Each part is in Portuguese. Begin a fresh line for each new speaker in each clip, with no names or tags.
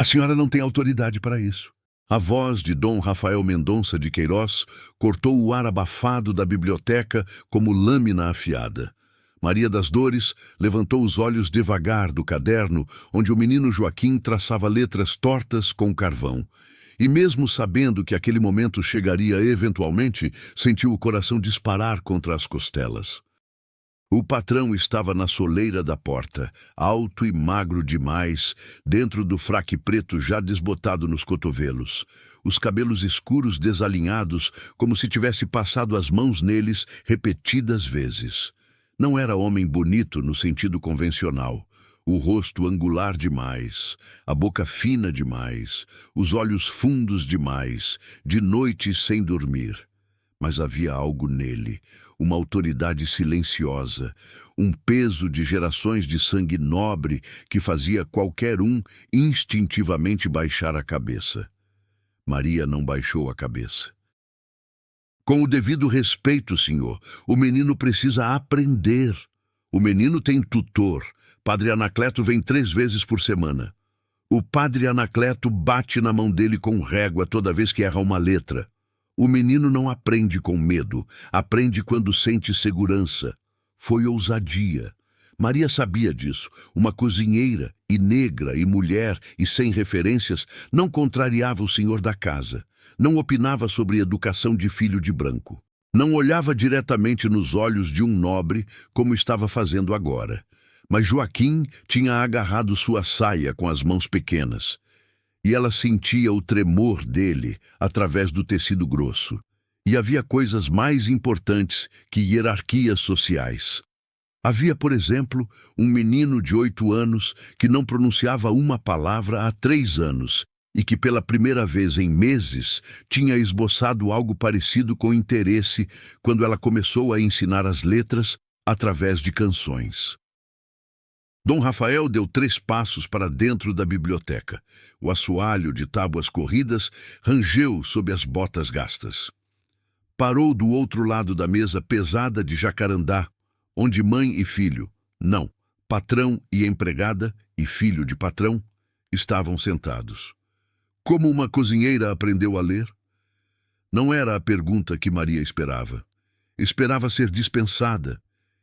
A senhora não tem autoridade para isso. A voz de Dom Rafael Mendonça de Queiroz cortou o ar abafado da biblioteca como lâmina afiada. Maria das Dores levantou os olhos devagar do caderno onde o menino Joaquim traçava letras tortas com carvão. E mesmo sabendo que aquele momento chegaria eventualmente, sentiu o coração disparar contra as costelas. O patrão estava na soleira da porta, alto e magro demais, dentro do fraque preto já desbotado nos cotovelos, os cabelos escuros desalinhados, como se tivesse passado as mãos neles repetidas vezes. Não era homem bonito no sentido convencional. O rosto angular demais, a boca fina demais, os olhos fundos demais, de noite sem dormir. Mas havia algo nele, uma autoridade silenciosa, um peso de gerações de sangue nobre que fazia qualquer um instintivamente baixar a cabeça. Maria não baixou a cabeça. Com o devido respeito, senhor, o menino precisa aprender. O menino tem tutor. Padre Anacleto vem 3 vezes por semana. O padre Anacleto bate na mão dele com régua toda vez que erra uma letra. O menino não aprende com medo, aprende quando sente segurança. Foi ousadia. Maria sabia disso. Uma cozinheira, e negra, e mulher, e sem referências, não contrariava o senhor da casa. Não opinava sobre educação de filho de branco. Não olhava diretamente nos olhos de um nobre, como estava fazendo agora. Mas Joaquim tinha agarrado sua saia com as mãos pequenas. E ela sentia o tremor dele através do tecido grosso. E havia coisas mais importantes que hierarquias sociais. Havia, por exemplo, um menino de 8 anos que não pronunciava uma palavra há 3 anos e que pela primeira vez em meses tinha esboçado algo parecido com interesse quando ela começou a ensinar as letras através de canções. Dom Rafael deu 3 passos para dentro da biblioteca. O assoalho de tábuas corridas rangeu sob as botas gastas. Parou do outro lado da mesa pesada de jacarandá, onde mãe e filho, não, patrão e empregada e filho de patrão, estavam sentados. Como uma cozinheira aprendeu a ler? Não era a pergunta que Maria esperava. Esperava ser dispensada.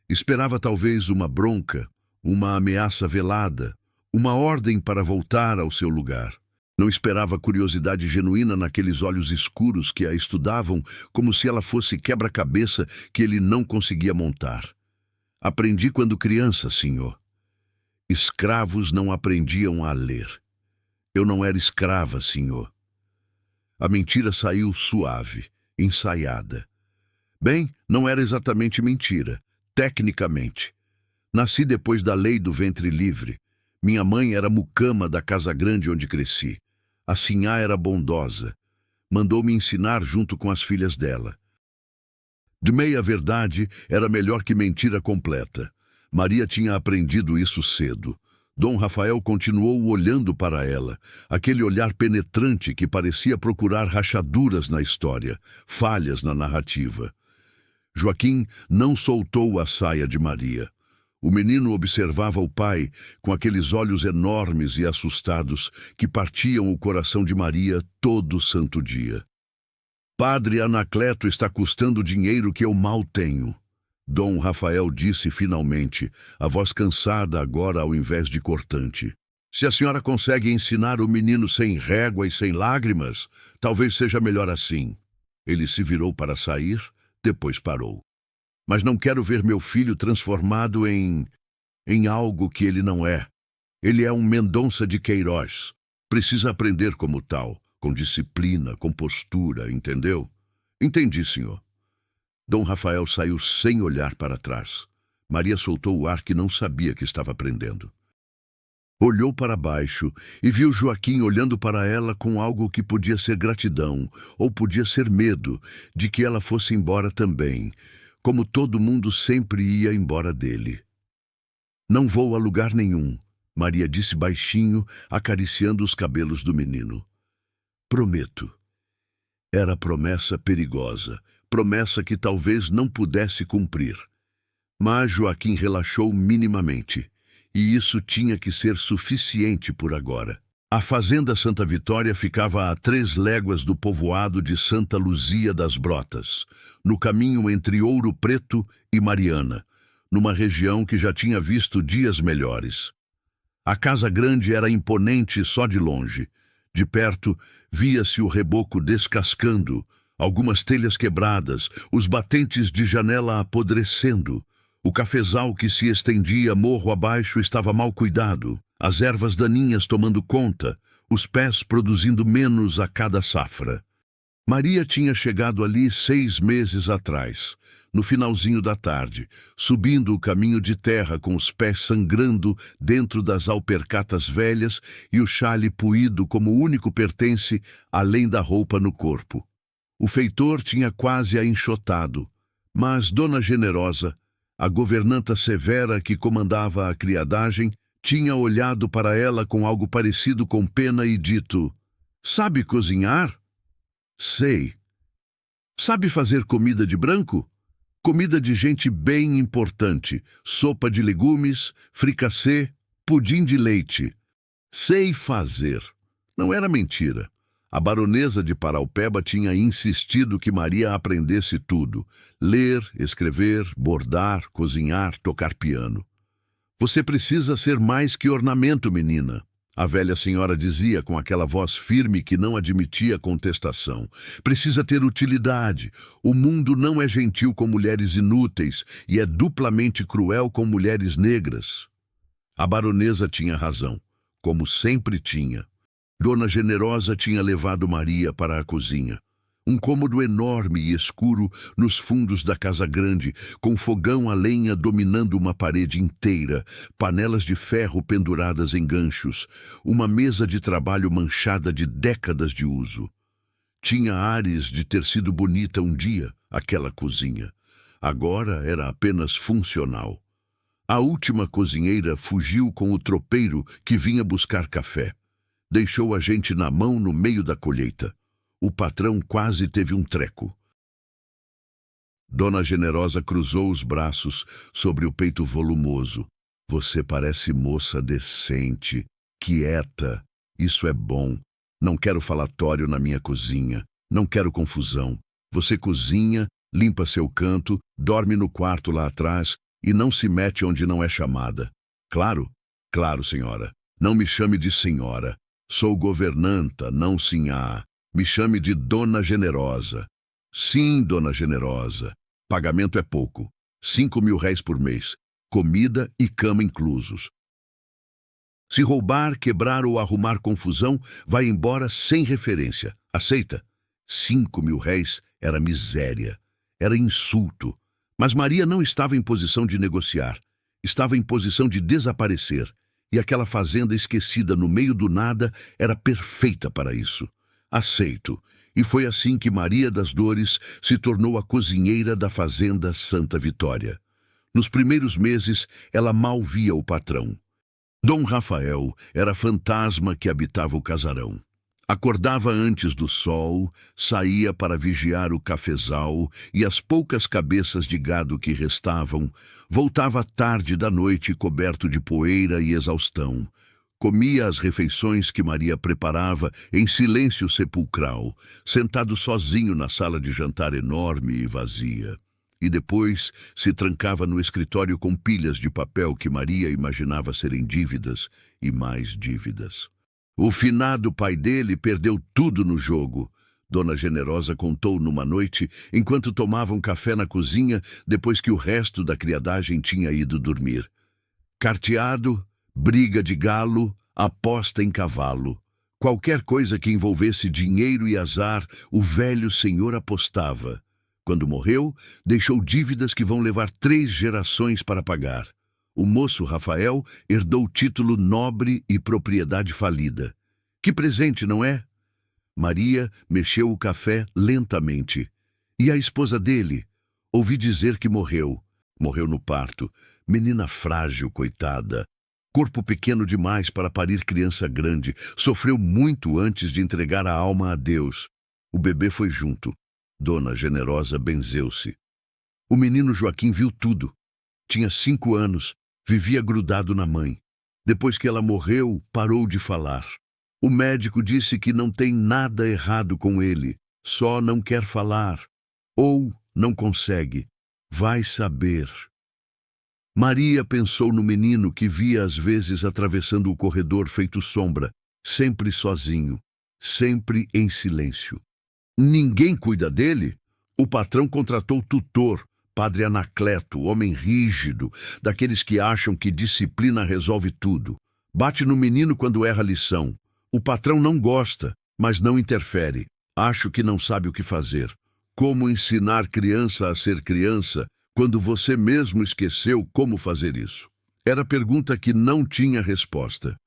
Esperava talvez uma bronca, uma ameaça velada, uma ordem para voltar ao seu lugar. Não esperava curiosidade genuína naqueles olhos escuros que a estudavam como se ela fosse quebra-cabeça que ele não conseguia montar. Aprendi quando criança, senhor. Escravos não aprendiam a ler. Eu não era escrava, senhor. A mentira saiu suave, ensaiada. Bem, não era exatamente mentira, tecnicamente. Nasci depois da lei do ventre livre. Minha mãe era mucama da casa grande onde cresci. A sinhá era bondosa. Mandou-me ensinar junto com as filhas dela. De meia verdade era melhor que mentira completa. Maria tinha aprendido isso cedo. Dom Rafael continuou olhando para ela, aquele olhar penetrante que parecia procurar rachaduras na história, falhas na narrativa. Joaquim não soltou a saia de Maria. O menino observava o pai com aqueles olhos enormes e assustados que partiam o coração de Maria todo santo dia. Padre Anacleto está custando dinheiro que eu mal tenho. Dom Rafael disse finalmente, a voz cansada agora ao invés de cortante. Se a senhora consegue ensinar o menino sem régua e sem lágrimas, talvez seja melhor assim. Ele se virou para sair, depois parou. Mas não quero ver meu filho transformado em algo que ele não é. Ele é um Mendonça de Queiroz. Precisa aprender como tal, com disciplina, com postura, entendeu? Entendi, senhor. Dom Rafael saiu sem olhar para trás. Maria soltou o ar que não sabia que estava aprendendo. Olhou para baixo e viu Joaquim olhando para ela com algo que podia ser gratidão, ou podia ser medo de que ela fosse embora também, como todo mundo sempre ia embora dele. Não vou a lugar nenhum, Maria disse baixinho, acariciando os cabelos do menino. Prometo. Era promessa perigosa, promessa que talvez não pudesse cumprir. Mas Joaquim relaxou minimamente, e isso tinha que ser suficiente por agora. A fazenda Santa Vitória ficava a 3 léguas do povoado de Santa Luzia das Brotas, no caminho entre Ouro Preto e Mariana, numa região que já tinha visto dias melhores. A casa grande era imponente só de longe. De perto, via-se o reboco descascando, algumas telhas quebradas, os batentes de janela apodrecendo. O cafezal que se estendia morro abaixo estava mal cuidado, as ervas daninhas tomando conta, os pés produzindo menos a cada safra. Maria tinha chegado ali 6 meses atrás, no finalzinho da tarde, subindo o caminho de terra com os pés sangrando dentro das alpercatas velhas e o xale puído como único pertence além da roupa no corpo. O feitor tinha quase a enxotado, mas Dona Generosa, a governanta severa que comandava a criadagem, tinha olhado para ela com algo parecido com pena e dito: "Sabe cozinhar?" "Sei." "Sabe fazer comida de branco?" "Comida de gente bem importante, sopa de legumes, fricassê, pudim de leite." "Sei fazer." Não era mentira. A baronesa de Paraupeba tinha insistido que Maria aprendesse tudo: ler, escrever, bordar, cozinhar, tocar piano. "Você precisa ser mais que ornamento, menina," a velha senhora dizia com aquela voz firme que não admitia contestação. "Precisa ter utilidade. O mundo não é gentil com mulheres inúteis e é duplamente cruel com mulheres negras." A baronesa tinha razão, como sempre tinha. Dona Generosa tinha levado Maria para a cozinha. Um cômodo enorme e escuro nos fundos da casa grande, com fogão a lenha dominando uma parede inteira, panelas de ferro penduradas em ganchos, uma mesa de trabalho manchada de décadas de uso. Tinha ares de ter sido bonita um dia, aquela cozinha. Agora era apenas funcional. A última cozinheira fugiu com o tropeiro que vinha buscar café. Deixou a gente na mão no meio da colheita. O patrão quase teve um treco. Dona Generosa cruzou os braços sobre o peito volumoso. "Você parece moça decente, quieta. Isso é bom. Não quero falatório na minha cozinha. Não quero confusão. Você cozinha, limpa seu canto, dorme no quarto lá atrás e não se mete onde não é chamada." "Claro, claro, senhora. Não me chame de senhora. Sou governanta, não sinhá. Me chame de Dona Generosa." "Sim, Dona Generosa. Pagamento é pouco. 5.000 réis por mês. Comida e cama inclusos. Se roubar, quebrar ou arrumar confusão, vai embora sem referência. Aceita?" 5.000 réis era miséria. Era insulto. Mas Maria não estava em posição de negociar. Estava em posição de desaparecer. E aquela fazenda esquecida no meio do nada era perfeita para isso. "Aceito." E foi assim que Maria das Dores se tornou a cozinheira da fazenda Santa Vitória. Nos primeiros meses, ela mal via o patrão. Dom Rafael era fantasma que habitava o casarão. Acordava antes do sol, saía para vigiar o cafezal e as poucas cabeças de gado que restavam, voltava tarde da noite coberto de poeira e exaustão. Comia as refeições que Maria preparava em silêncio sepulcral, sentado sozinho na sala de jantar enorme e vazia. E depois se trancava no escritório com pilhas de papel que Maria imaginava serem dívidas e mais dívidas. O finado pai dele perdeu tudo no jogo. Dona Generosa contou numa noite, enquanto tomavam café na cozinha, depois que o resto da criadagem tinha ido dormir. Carteado, briga de galo, aposta em cavalo. Qualquer coisa que envolvesse dinheiro e azar, o velho senhor apostava. Quando morreu, deixou dívidas que vão levar 3 gerações para pagar. O moço Rafael herdou o título nobre e propriedade falida. Que presente, não é? Maria mexeu o café lentamente. E a esposa dele? Ouvi dizer que morreu. Morreu no parto. Menina frágil, coitada. Corpo pequeno demais para parir criança grande. Sofreu muito antes de entregar a alma a Deus. O bebê foi junto. Dona Generosa benzeu-se. O menino Joaquim viu tudo. Tinha 5 anos. Vivia grudado na mãe. Depois que ela morreu, parou de falar. O médico disse que não tem nada errado com ele, só não quer falar. Ou não consegue. Vai saber. Maria pensou no menino que via às vezes atravessando o corredor feito sombra, sempre sozinho, sempre em silêncio. Ninguém cuida dele? O patrão contratou tutor, Padre Anacleto, homem rígido, daqueles que acham que disciplina resolve tudo. Bate no menino quando erra a lição. O patrão não gosta, mas não interfere. Acho que não sabe o que fazer. Como ensinar criança a ser criança quando você mesmo esqueceu como fazer isso? Era pergunta que não tinha resposta.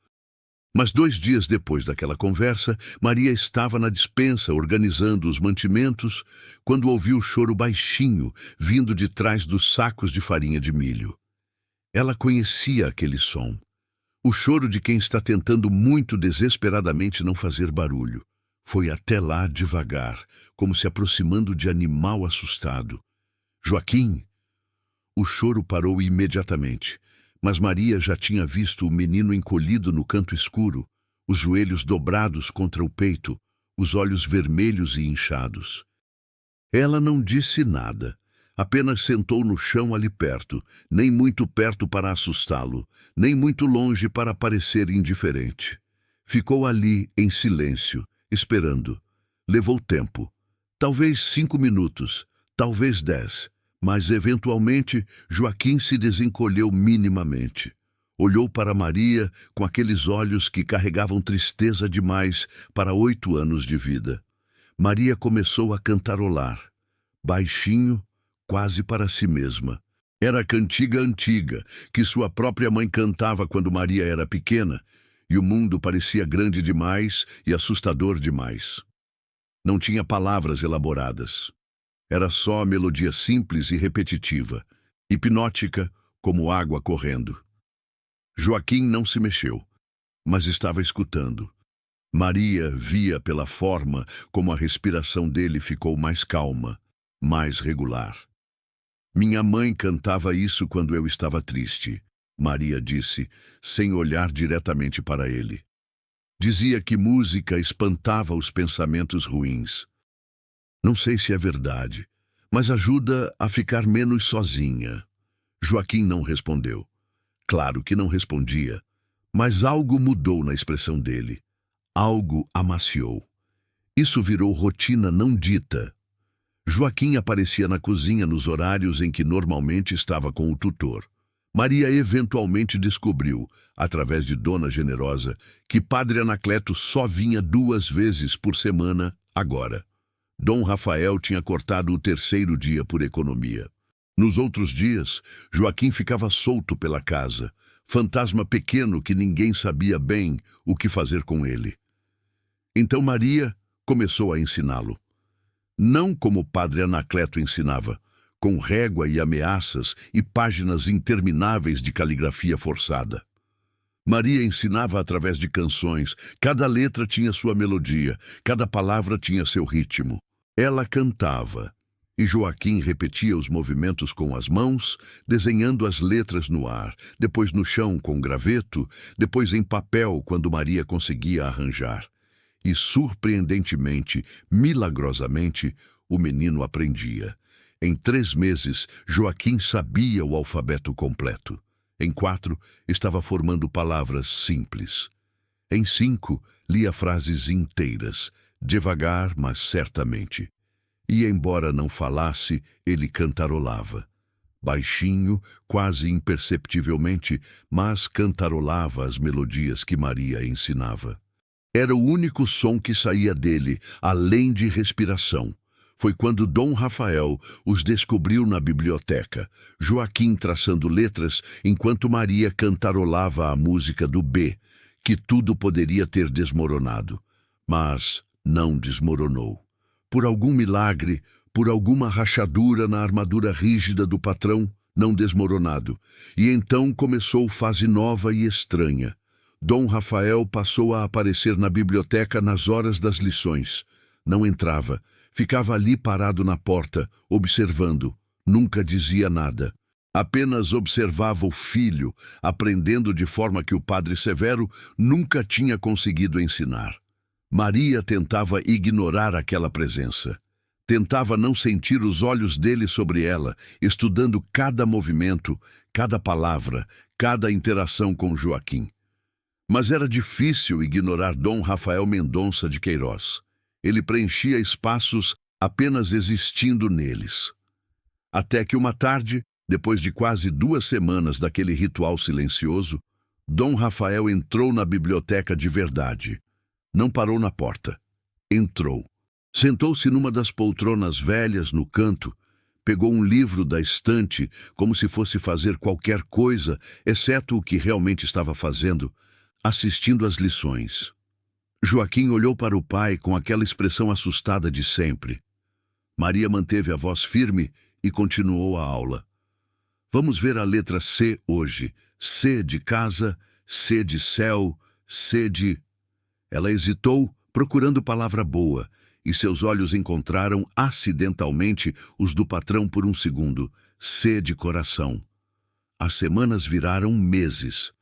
Mas 2 dias depois daquela conversa, Maria estava na despensa organizando os mantimentos quando ouviu o choro baixinho vindo de trás dos sacos de farinha de milho. Ela conhecia aquele som. O choro de quem está tentando muito desesperadamente não fazer barulho. Foi até lá devagar, como se aproximando de animal assustado. Joaquim! O choro parou imediatamente, mas Maria já tinha visto o menino encolhido no canto escuro, os joelhos dobrados contra o peito, os olhos vermelhos e inchados. Ela não disse nada, apenas sentou no chão ali perto, nem muito perto para assustá-lo, nem muito longe para parecer indiferente. Ficou ali em silêncio, esperando. Levou tempo. Talvez 5 minutos, talvez 10. Mas, eventualmente, Joaquim se desencolheu minimamente. Olhou para Maria com aqueles olhos que carregavam tristeza demais para 8 anos de vida. Maria começou a cantarolar, baixinho, quase para si mesma. Era a cantiga antiga, que sua própria mãe cantava quando Maria era pequena, e o mundo parecia grande demais e assustador demais. Não tinha palavras elaboradas. Era só melodia simples e repetitiva, hipnótica como água correndo. Joaquim não se mexeu, mas estava escutando. Maria via pela forma como a respiração dele ficou mais calma, mais regular. Minha mãe cantava isso quando eu estava triste, Maria disse, sem olhar diretamente para ele. Dizia que música espantava os pensamentos ruins. Não sei se é verdade, mas ajuda a ficar menos sozinha. Joaquim não respondeu. Claro que não respondia, mas algo mudou na expressão dele. Algo amaciou. Isso virou rotina não dita. Joaquim aparecia na cozinha nos horários em que normalmente estava com o tutor. Maria eventualmente descobriu, através de Dona Generosa, que Padre Anacleto só vinha 2 vezes por semana agora. Dom Rafael tinha cortado o 3º dia por economia. Nos outros dias, Joaquim ficava solto pela casa, fantasma pequeno que ninguém sabia bem o que fazer com ele. Então Maria começou a ensiná-lo. Não como Padre Anacleto ensinava, com régua e ameaças e páginas intermináveis de caligrafia forçada. Maria ensinava através de canções, cada letra tinha sua melodia, cada palavra tinha seu ritmo. Ela cantava, e Joaquim repetia os movimentos com as mãos, desenhando as letras no ar, depois no chão com graveto, depois em papel quando Maria conseguia arranjar. E, surpreendentemente, milagrosamente, o menino aprendia. Em 3 meses, Joaquim sabia o alfabeto completo. Em 4, estava formando palavras simples. Em 5, lia frases inteiras, devagar, mas certamente. E, embora não falasse, ele cantarolava. Baixinho, quase imperceptivelmente, mas cantarolava as melodias que Maria ensinava. Era o único som que saía dele, além de respiração. Foi quando Dom Rafael os descobriu na biblioteca, Joaquim traçando letras enquanto Maria cantarolava a música do B, que tudo poderia ter desmoronado. Mas não desmoronou. Por algum milagre, por alguma rachadura na armadura rígida do patrão, não desmoronado. E então começou fase nova e estranha. Dom Rafael passou a aparecer na biblioteca nas horas das lições. Não entrava. Ficava ali parado na porta, observando. Nunca dizia nada. Apenas observava o filho, aprendendo de forma que o padre Severo nunca tinha conseguido ensinar. Maria tentava ignorar aquela presença. Tentava não sentir os olhos dele sobre ela, estudando cada movimento, cada palavra, cada interação com Joaquim. Mas era difícil ignorar Dom Rafael Mendonça de Queiroz. Ele preenchia espaços apenas existindo neles. Até que uma tarde, depois de quase 2 semanas daquele ritual silencioso, Dom Rafael entrou na biblioteca de verdade. Não parou na porta. Entrou. Sentou-se numa das poltronas velhas no canto, pegou um livro da estante como se fosse fazer qualquer coisa, exceto o que realmente estava fazendo, assistindo às lições. Joaquim olhou para o pai com aquela expressão assustada de sempre. Maria manteve a voz firme e continuou a aula. Vamos ver a letra C hoje. C de casa, C de céu, C de... Ela hesitou, procurando palavra boa, e seus olhos encontraram acidentalmente os do patrão por um segundo. C de coração. As semanas viraram meses.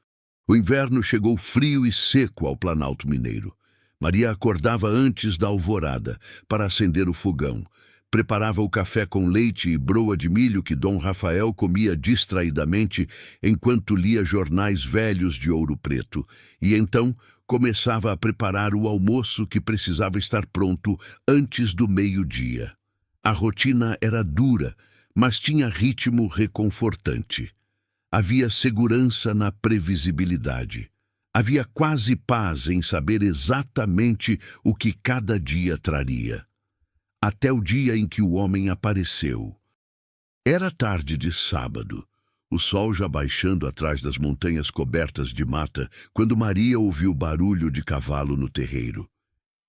O inverno chegou frio e seco ao Planalto Mineiro. Maria acordava antes da alvorada para acender o fogão. Preparava o café com leite e broa de milho que Dom Rafael comia distraidamente enquanto lia jornais velhos de ouro preto. E então começava a preparar o almoço que precisava estar pronto antes do meio-dia. A rotina era dura, mas tinha ritmo reconfortante. Havia segurança na previsibilidade. Havia quase paz em saber exatamente o que cada dia traria. Até o dia em que o homem apareceu. Era tarde de sábado, o sol já baixando atrás das montanhas cobertas de mata, quando Maria ouviu barulho de cavalo no terreiro.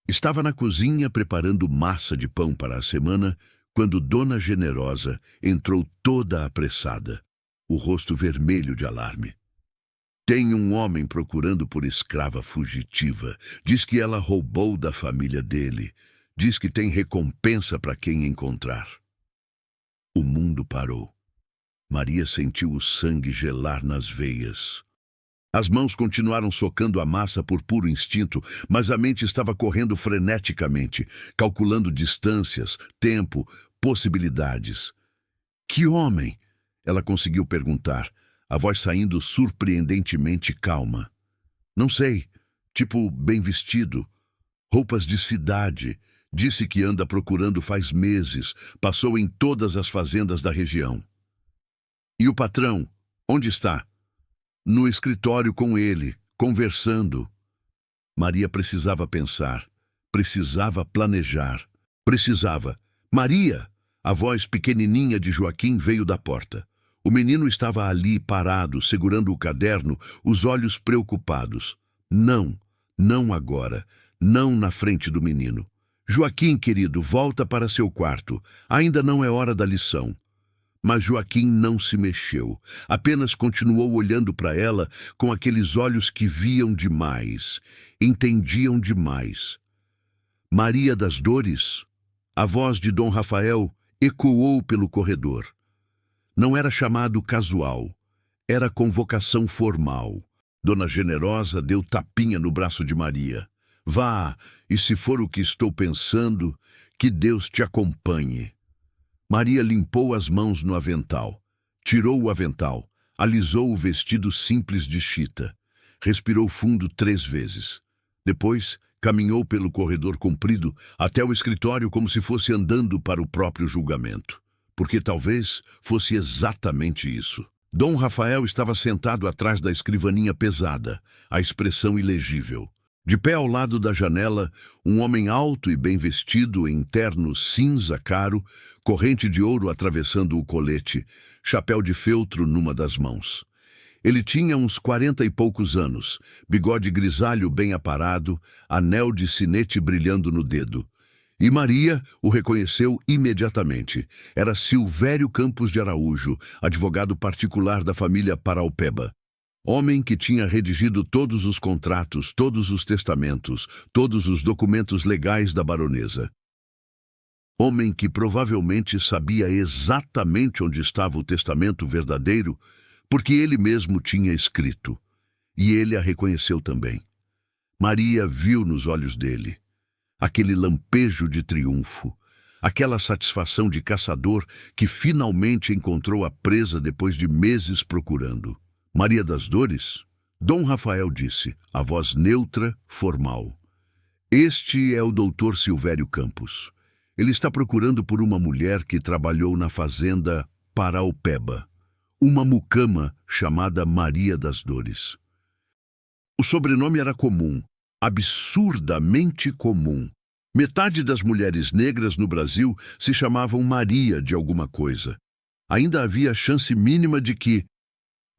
Estava na cozinha preparando massa de pão para a semana, quando Dona Generosa entrou toda apressada, o rosto vermelho de alarme. Tem um homem procurando por escrava fugitiva. Diz que ela roubou da família dele. Diz que tem recompensa para quem encontrar. O mundo parou. Maria sentiu o sangue gelar nas veias. As mãos continuaram socando a massa por puro instinto, mas a mente estava correndo freneticamente, calculando distâncias, tempo, possibilidades. Que homem? Ela conseguiu perguntar, a voz saindo surpreendentemente calma. Não sei, tipo bem vestido, roupas de cidade. Disse que anda procurando faz meses, passou em todas as fazendas da região. E o patrão, onde está? No escritório com ele, conversando. Maria precisava pensar, precisava planejar, precisava. Maria! A voz pequenininha de Joaquim veio da porta. O menino estava ali parado, segurando o caderno, os olhos preocupados. Não, não agora, não na frente do menino. Joaquim, querido, volta para seu quarto. Ainda não é hora da lição. Mas Joaquim não se mexeu. Apenas continuou olhando para ela com aqueles olhos que viam demais, entendiam demais. Maria das Dores? A voz de Dom Rafael ecoou pelo corredor. Não era chamado casual. Era convocação formal. Dona Generosa deu tapinha no braço de Maria. Vá, e se for o que estou pensando, que Deus te acompanhe. Maria limpou as mãos no avental, tirou o avental, alisou o vestido simples de chita, respirou fundo 3 vezes. Depois, caminhou pelo corredor comprido até o escritório como se fosse andando para o próprio julgamento. Porque talvez fosse exatamente isso. Dom Rafael estava sentado atrás da escrivaninha pesada, a expressão ilegível. De pé ao lado da janela, um homem alto e bem vestido, em terno cinza caro, corrente de ouro atravessando o colete, chapéu de feltro numa das mãos. Ele tinha uns 40 e poucos anos, bigode grisalho bem aparado, anel de sinete brilhando no dedo. E Maria o reconheceu imediatamente. Era Silvério Campos de Araújo, advogado particular da família Paraupeba. Homem que tinha redigido todos os contratos, todos os testamentos, todos os documentos legais da baronesa. homem que provavelmente sabia exatamente onde estava o testamento verdadeiro, porque ele mesmo tinha escrito, e ele a reconheceu também. Maria viu nos olhos dele aquele lampejo de triunfo, aquela satisfação de caçador que finalmente encontrou a presa depois de meses procurando. Maria das Dores? Dom Rafael disse, a voz neutra, formal. Este é o doutor Silvério Campos. Ele está procurando por uma mulher que trabalhou na fazenda Paraupeba, uma mucama chamada Maria das Dores. O sobrenome era comum, absurdamente comum. Metade das mulheres negras no Brasil se chamavam Maria de alguma coisa. Ainda havia chance mínima de que...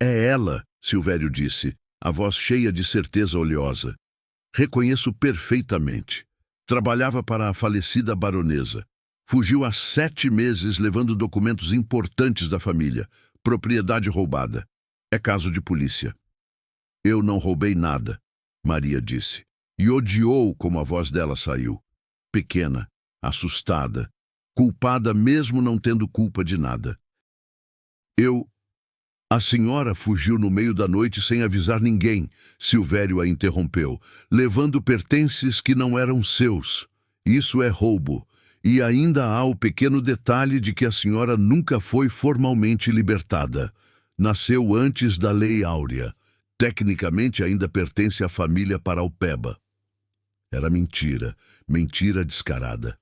É ela, Silvério disse, a voz cheia de certeza oleosa. Reconheço perfeitamente. Trabalhava para a falecida baronesa. Fugiu há 7 meses levando documentos importantes da família. Propriedade roubada. É caso de polícia. Eu não roubei nada, Maria disse. E odiou como a voz dela saiu. Pequena, assustada, culpada mesmo não tendo culpa de nada. A senhora fugiu no meio da noite sem avisar ninguém, Silvério a interrompeu, levando pertences que não eram seus. Isso é roubo. E ainda há o pequeno detalhe de que a senhora nunca foi formalmente libertada. Nasceu antes da Lei Áurea. Tecnicamente ainda pertence à família Paraupeba. Era mentira, mentira descarada.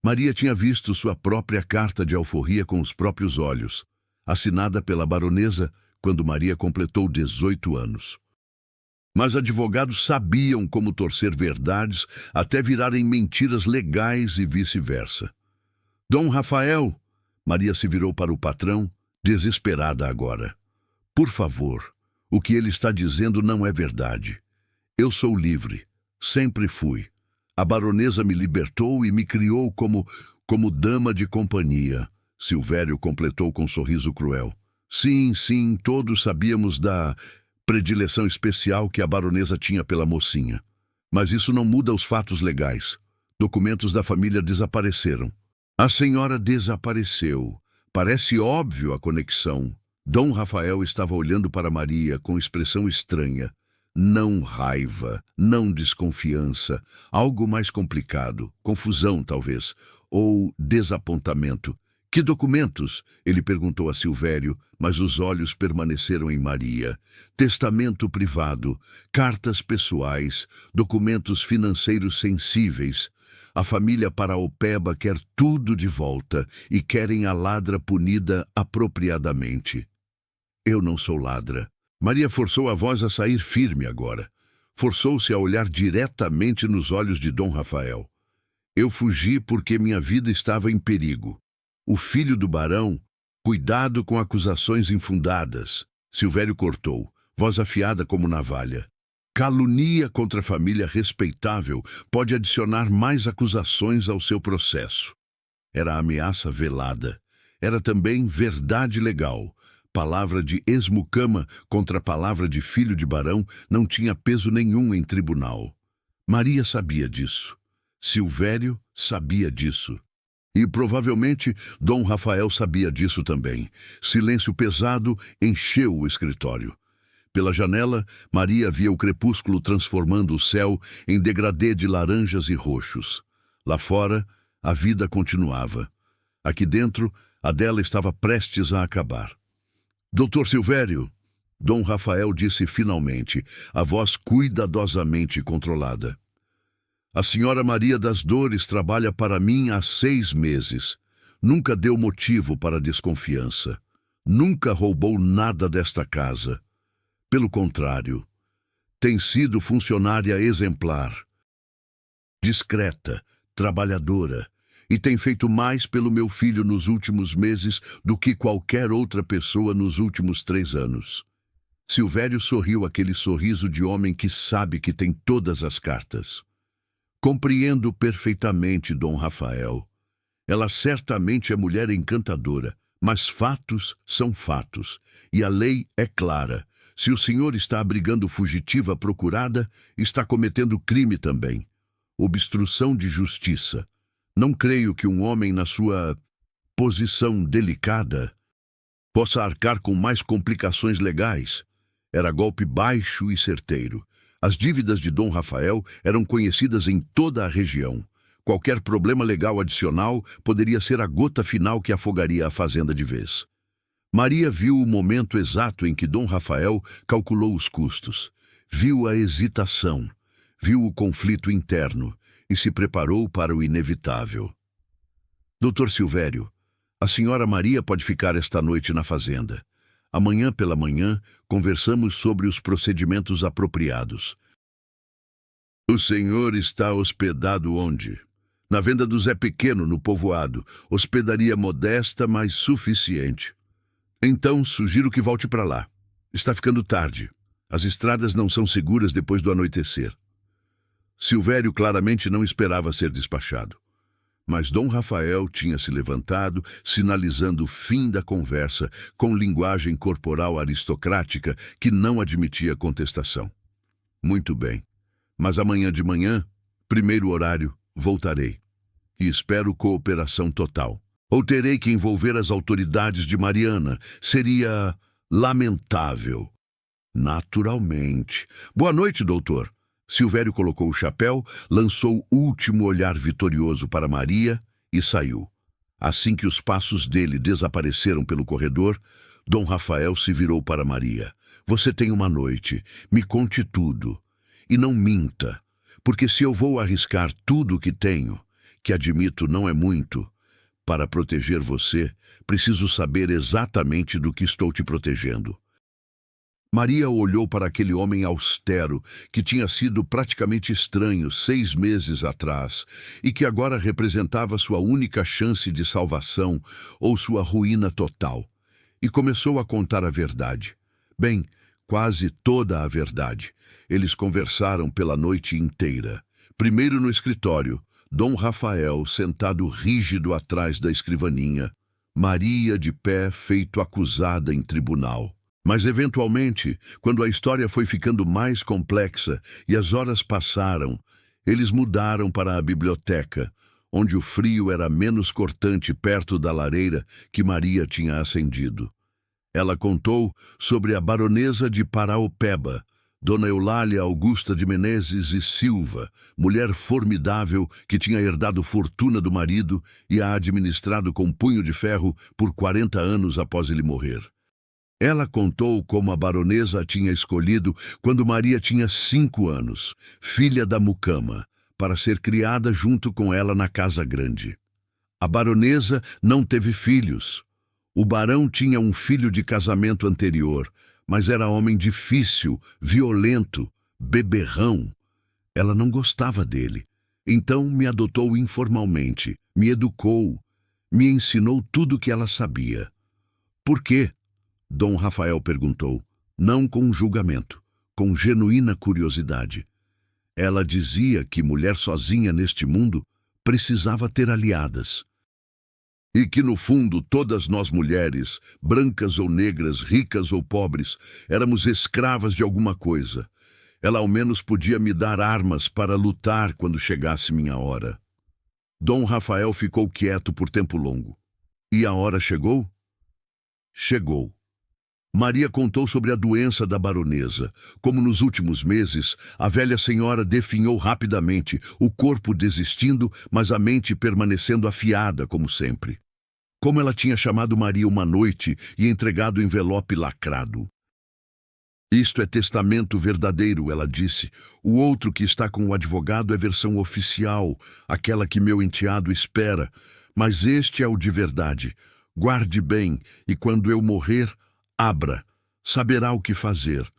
Maria tinha visto sua própria carta de alforria com os próprios olhos, assinada pela baronesa quando Maria completou 18 anos. Mas advogados sabiam como torcer verdades até virarem mentiras legais e vice-versa. Dom Rafael, Maria se virou para o patrão, desesperada agora. Por favor, o que ele está dizendo não é verdade. Eu sou livre, sempre fui. A baronesa me libertou e me criou como dama de companhia. Silvério completou com um sorriso cruel. Sim, sim, todos sabíamos da predileção especial que a baronesa tinha pela mocinha. Mas isso não muda os fatos legais. Documentos da família desapareceram. A senhora desapareceu. Parece óbvio a conexão. Dom Rafael estava olhando para Maria com expressão estranha. Não raiva, não desconfiança, algo mais complicado, confusão talvez, ou desapontamento. Que documentos? Ele perguntou a Silvério, mas os olhos permaneceram em Maria. Testamento privado, cartas pessoais, documentos financeiros sensíveis. A família Paraupeba quer tudo de volta e querem a ladra punida apropriadamente. Eu não sou ladra. Maria forçou a voz a sair firme agora. Forçou-se a olhar diretamente nos olhos de Dom Rafael. Eu fugi porque minha vida estava em perigo. O filho do barão, cuidado com acusações infundadas. Silvério cortou, voz afiada como navalha. Calunia contra a família respeitável pode adicionar mais acusações ao seu processo. Era ameaça velada. Era também verdade legal. Palavra de ex-mucama contra palavra de filho de barão não tinha peso nenhum em tribunal. Maria sabia disso. Silvério sabia disso. E provavelmente Dom Rafael sabia disso também. Silêncio pesado encheu o escritório. Pela janela, Maria via o crepúsculo transformando o céu em degradê de laranjas e roxos. Lá fora, a vida continuava. Aqui dentro, a dela estava prestes a acabar. Doutor Silvério, Dom Rafael disse finalmente, a voz cuidadosamente controlada. A senhora Maria das Dores trabalha para mim há 6 meses. Nunca deu motivo para desconfiança. Nunca roubou nada desta casa. Pelo contrário, tem sido funcionária exemplar, discreta, trabalhadora, e tem feito mais pelo meu filho nos últimos meses do que qualquer outra pessoa nos últimos 3 anos. Silvério sorriu aquele sorriso de homem que sabe que tem todas as cartas. Compreendo perfeitamente, Dom Rafael. Ela certamente é mulher encantadora, mas fatos são fatos, e a lei é clara. Se o senhor está abrigando fugitiva procurada, está cometendo crime também. Obstrução de justiça. Não creio que um homem na sua posição delicada possa arcar com mais complicações legais. Era golpe baixo e certeiro. As dívidas de Dom Rafael eram conhecidas em toda a região. Qualquer problema legal adicional poderia ser a gota final que afogaria a fazenda de vez. Maria viu o momento exato em que Dom Rafael calculou os custos. Viu a hesitação, viu o conflito interno e se preparou para o inevitável. Doutor Silvério, a senhora Maria pode ficar esta noite na fazenda. Amanhã pela manhã, conversamos sobre os procedimentos apropriados. O senhor está hospedado onde? Na venda do Zé Pequeno, no povoado. Hospedaria modesta, mas suficiente. Então, sugiro que volte para lá. Está ficando tarde. As estradas não são seguras depois do anoitecer. Silvério claramente não esperava ser despachado. Mas Dom Rafael tinha se levantado, sinalizando o fim da conversa, com linguagem corporal aristocrática que não admitia contestação. Muito bem, mas amanhã de manhã, primeiro horário, voltarei. E espero cooperação total. Ou terei que envolver as autoridades de Mariana. Seria lamentável. Naturalmente. Boa noite, doutor. Silvério colocou o chapéu, lançou o último olhar vitorioso para Maria e saiu. Assim que os passos dele desapareceram pelo corredor, Dom Rafael se virou para Maria. Você tem uma noite. Me conte tudo. E não minta, porque se eu vou arriscar tudo o que tenho, que admito não é muito, para proteger você, preciso saber exatamente do que estou te protegendo. Maria olhou para aquele homem austero, que tinha sido praticamente estranho 6 meses atrás e que agora representava sua única chance de salvação ou sua ruína total, e começou a contar a verdade. Bem, quase toda a verdade. Eles conversaram pela noite inteira. Primeiro no escritório, Dom Rafael sentado rígido atrás da escrivaninha, Maria de pé feito acusada em tribunal. Mas, eventualmente, quando a história foi ficando mais complexa e as horas passaram, eles mudaram para a biblioteca, onde o frio era menos cortante perto da lareira que Maria tinha acendido. Ela contou sobre a baronesa de Paraopeba, Dona Eulália Augusta de Menezes e Silva, mulher formidável que tinha herdado fortuna do marido e a administrado com punho de ferro por 40 anos após ele morrer. Ela contou como a baronesa a tinha escolhido quando Maria tinha 5 anos, filha da mucama, para ser criada junto com ela na casa grande. A baronesa não teve filhos. O barão tinha um filho de casamento anterior, mas era homem difícil, violento, beberrão. Ela não gostava dele. Então me adotou informalmente, me educou, me ensinou tudo o que ela sabia. Por quê? Dom Rafael perguntou, não com julgamento, com genuína curiosidade. Ela dizia que mulher sozinha neste mundo precisava ter aliadas. E que, no fundo, todas nós mulheres, brancas ou negras, ricas ou pobres, éramos escravas de alguma coisa. Ela ao menos podia me dar armas para lutar quando chegasse minha hora. Dom Rafael ficou quieto por tempo longo. E a hora chegou? Chegou. Maria contou sobre a doença da baronesa. Como nos últimos meses, a velha senhora definhou rapidamente, o corpo desistindo, mas a mente permanecendo afiada, como sempre. Como ela tinha chamado Maria uma noite e entregado o envelope lacrado. Isto é testamento verdadeiro, ela disse. O outro que está com o advogado é versão oficial, aquela que meu enteado espera. Mas este é o de verdade. Guarde bem, e quando eu morrer, abra, saberá o que fazer.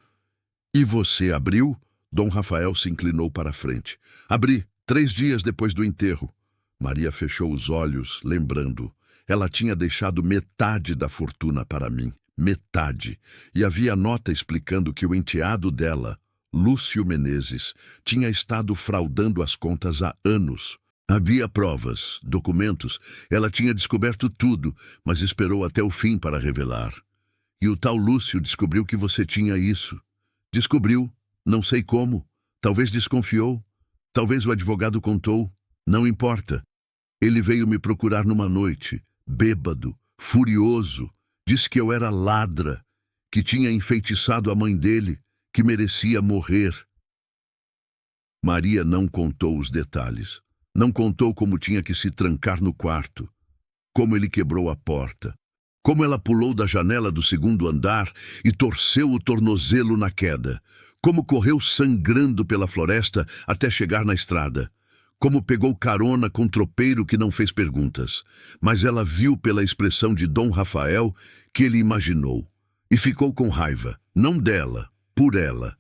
E você abriu? Dom Rafael se inclinou para a frente. Abri, 3 dias depois do enterro. Maria fechou os olhos, lembrando. Ela tinha deixado metade da fortuna para mim. Metade. E havia nota explicando que o enteado dela, Lúcio Menezes, tinha estado fraudando as contas há anos. Havia provas, documentos. Ela tinha descoberto tudo, mas esperou até o fim para revelar. E o tal Lúcio descobriu que você tinha isso. Descobriu, não sei como. Talvez desconfiou. Talvez o advogado contou. Não importa. Ele veio me procurar numa noite, bêbado, furioso. Disse que eu era ladra, que tinha enfeitiçado a mãe dele, que merecia morrer. Maria não contou os detalhes. Não contou como tinha que se trancar no quarto, como ele quebrou a porta, como ela pulou da janela do segundo andar e torceu o tornozelo na queda, como correu sangrando pela floresta até chegar na estrada, como pegou carona com tropeiro que não fez perguntas, mas ela viu pela expressão de Dom Rafael que ele imaginou, e ficou com raiva, não dela, por ela.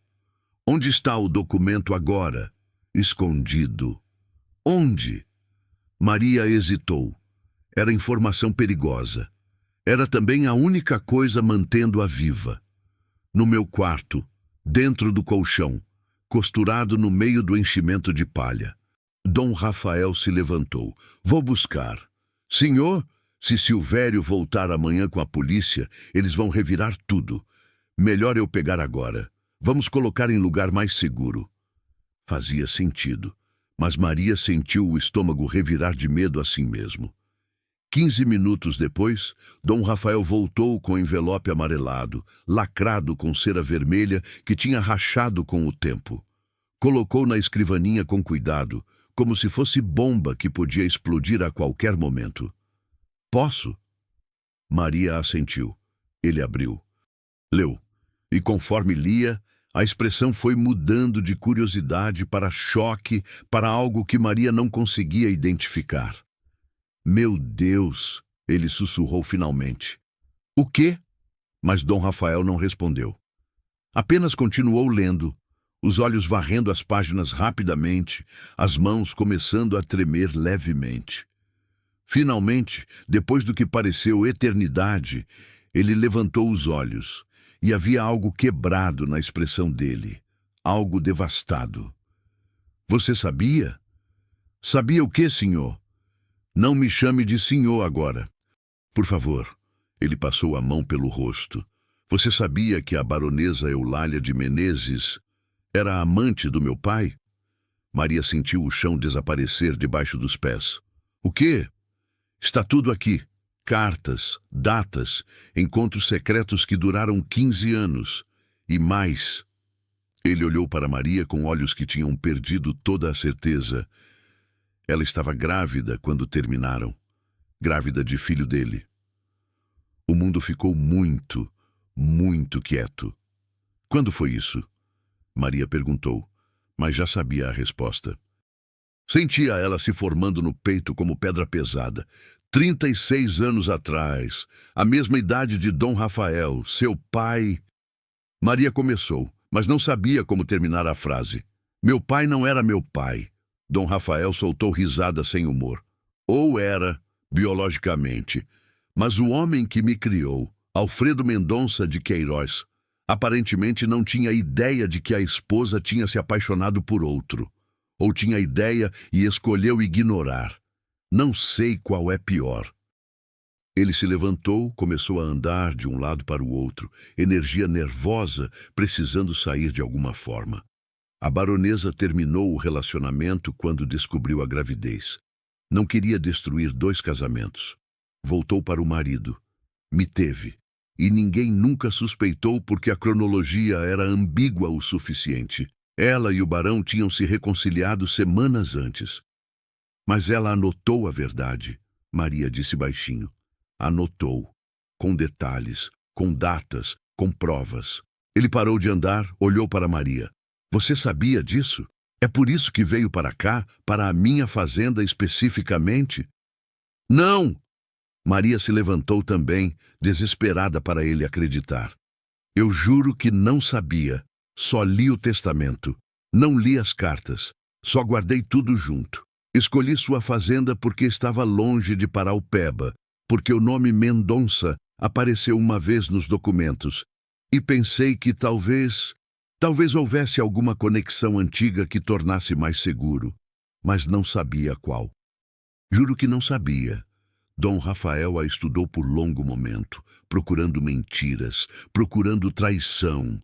Onde está o documento agora? Escondido. Onde? Maria hesitou. Era informação perigosa. Era também a única coisa mantendo-a viva. No meu quarto, dentro do colchão, costurado no meio do enchimento de palha. Dom Rafael se levantou. Vou buscar. Senhor, se Silvério voltar amanhã com a polícia, eles vão revirar tudo. Melhor eu pegar agora. Vamos colocar em lugar mais seguro. Fazia sentido, mas Maria sentiu o estômago revirar de medo assim mesmo. 15 minutos depois, Dom Rafael voltou com o envelope amarelado, lacrado com cera vermelha que tinha rachado com o tempo. Colocou na escrivaninha com cuidado, como se fosse bomba que podia explodir a qualquer momento. Posso? Maria assentiu. Ele abriu. Leu. E conforme lia, a expressão foi mudando de curiosidade para choque, para algo que Maria não conseguia identificar. Meu Deus! Ele sussurrou finalmente. O quê? Mas Dom Rafael não respondeu. Apenas continuou lendo, os olhos varrendo as páginas rapidamente, as mãos começando a tremer levemente. Finalmente, depois do que pareceu eternidade, ele levantou os olhos. E havia algo quebrado na expressão dele, algo devastado. Você sabia? Sabia o quê, senhor? Não me chame de senhor agora. Por favor. Ele passou a mão pelo rosto. Você sabia que a baronesa Eulália de Menezes era a amante do meu pai? Maria sentiu o chão desaparecer debaixo dos pés. O quê? Está tudo aqui. Cartas, datas, encontros secretos que duraram 15 anos. E mais. Ele olhou para Maria com olhos que tinham perdido toda a certeza. Ela estava grávida quando terminaram. Grávida de filho dele. O mundo ficou muito, muito quieto. Quando foi isso? Maria perguntou, mas já sabia a resposta. Sentia ela se formando no peito como pedra pesada. 36 anos atrás, a mesma idade de Dom Rafael, seu pai... Maria começou, mas não sabia como terminar a frase. Meu pai não era meu pai. Dom Rafael soltou risada sem humor. Ou era, biologicamente, mas o homem que me criou, Alfredo Mendonça de Queiroz, aparentemente não tinha ideia de que a esposa tinha se apaixonado por outro. Ou tinha ideia e escolheu ignorar. Não sei qual é pior. Ele se levantou, começou a andar de um lado para o outro, energia nervosa, precisando sair de alguma forma. A baronesa terminou o relacionamento quando descobriu a gravidez. Não queria destruir 2 casamentos. Voltou para o marido. Me teve. E ninguém nunca suspeitou porque a cronologia era ambígua o suficiente. Ela e o barão tinham se reconciliado semanas antes. Mas ela anotou a verdade, Maria disse baixinho. Anotou, com detalhes, com datas, com provas. Ele parou de andar, olhou para Maria. Você sabia disso? É por isso que veio para cá, para a minha fazenda especificamente? Não! Maria se levantou também, desesperada para ele acreditar. Eu juro que não sabia. Só li o testamento. Não li as cartas. Só guardei tudo junto. Escolhi sua fazenda porque estava longe de Paraupeba, porque o nome Mendonça apareceu uma vez nos documentos, e pensei que talvez houvesse alguma conexão antiga que tornasse mais seguro, mas não sabia qual. Juro que não sabia. Dom Rafael a estudou por longo momento, procurando mentiras, procurando traição.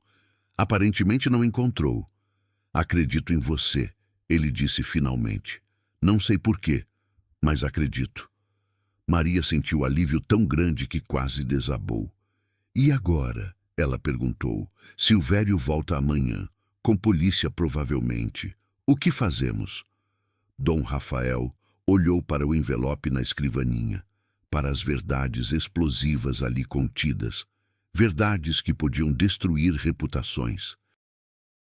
Aparentemente não encontrou. Acredito em você, ele disse finalmente. Não sei por quê, Mas acredito. Maria sentiu alívio tão grande que quase desabou. E agora? Ela perguntou. Silvério volta amanhã, com polícia provavelmente. O que fazemos? Dom Rafael olhou para o envelope na escrivaninha, para as verdades explosivas ali contidas, verdades que podiam destruir reputações,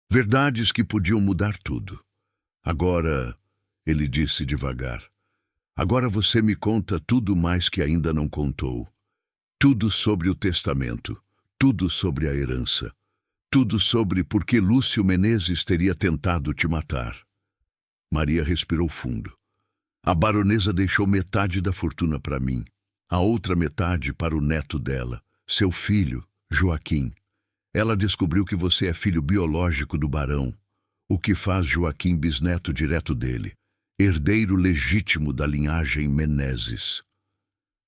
verdades que podiam mudar tudo. Agora, ele disse devagar, agora você me conta tudo mais que ainda não contou. Tudo sobre o testamento, tudo sobre a herança, tudo sobre por que Lúcio Menezes teria tentado te matar. Maria respirou fundo. A baronesa deixou metade da fortuna para mim, a outra metade para o neto dela, seu filho, Joaquim. Ela descobriu que você é filho biológico do barão, o que faz Joaquim bisneto direto dele, herdeiro legítimo da linhagem Menezes.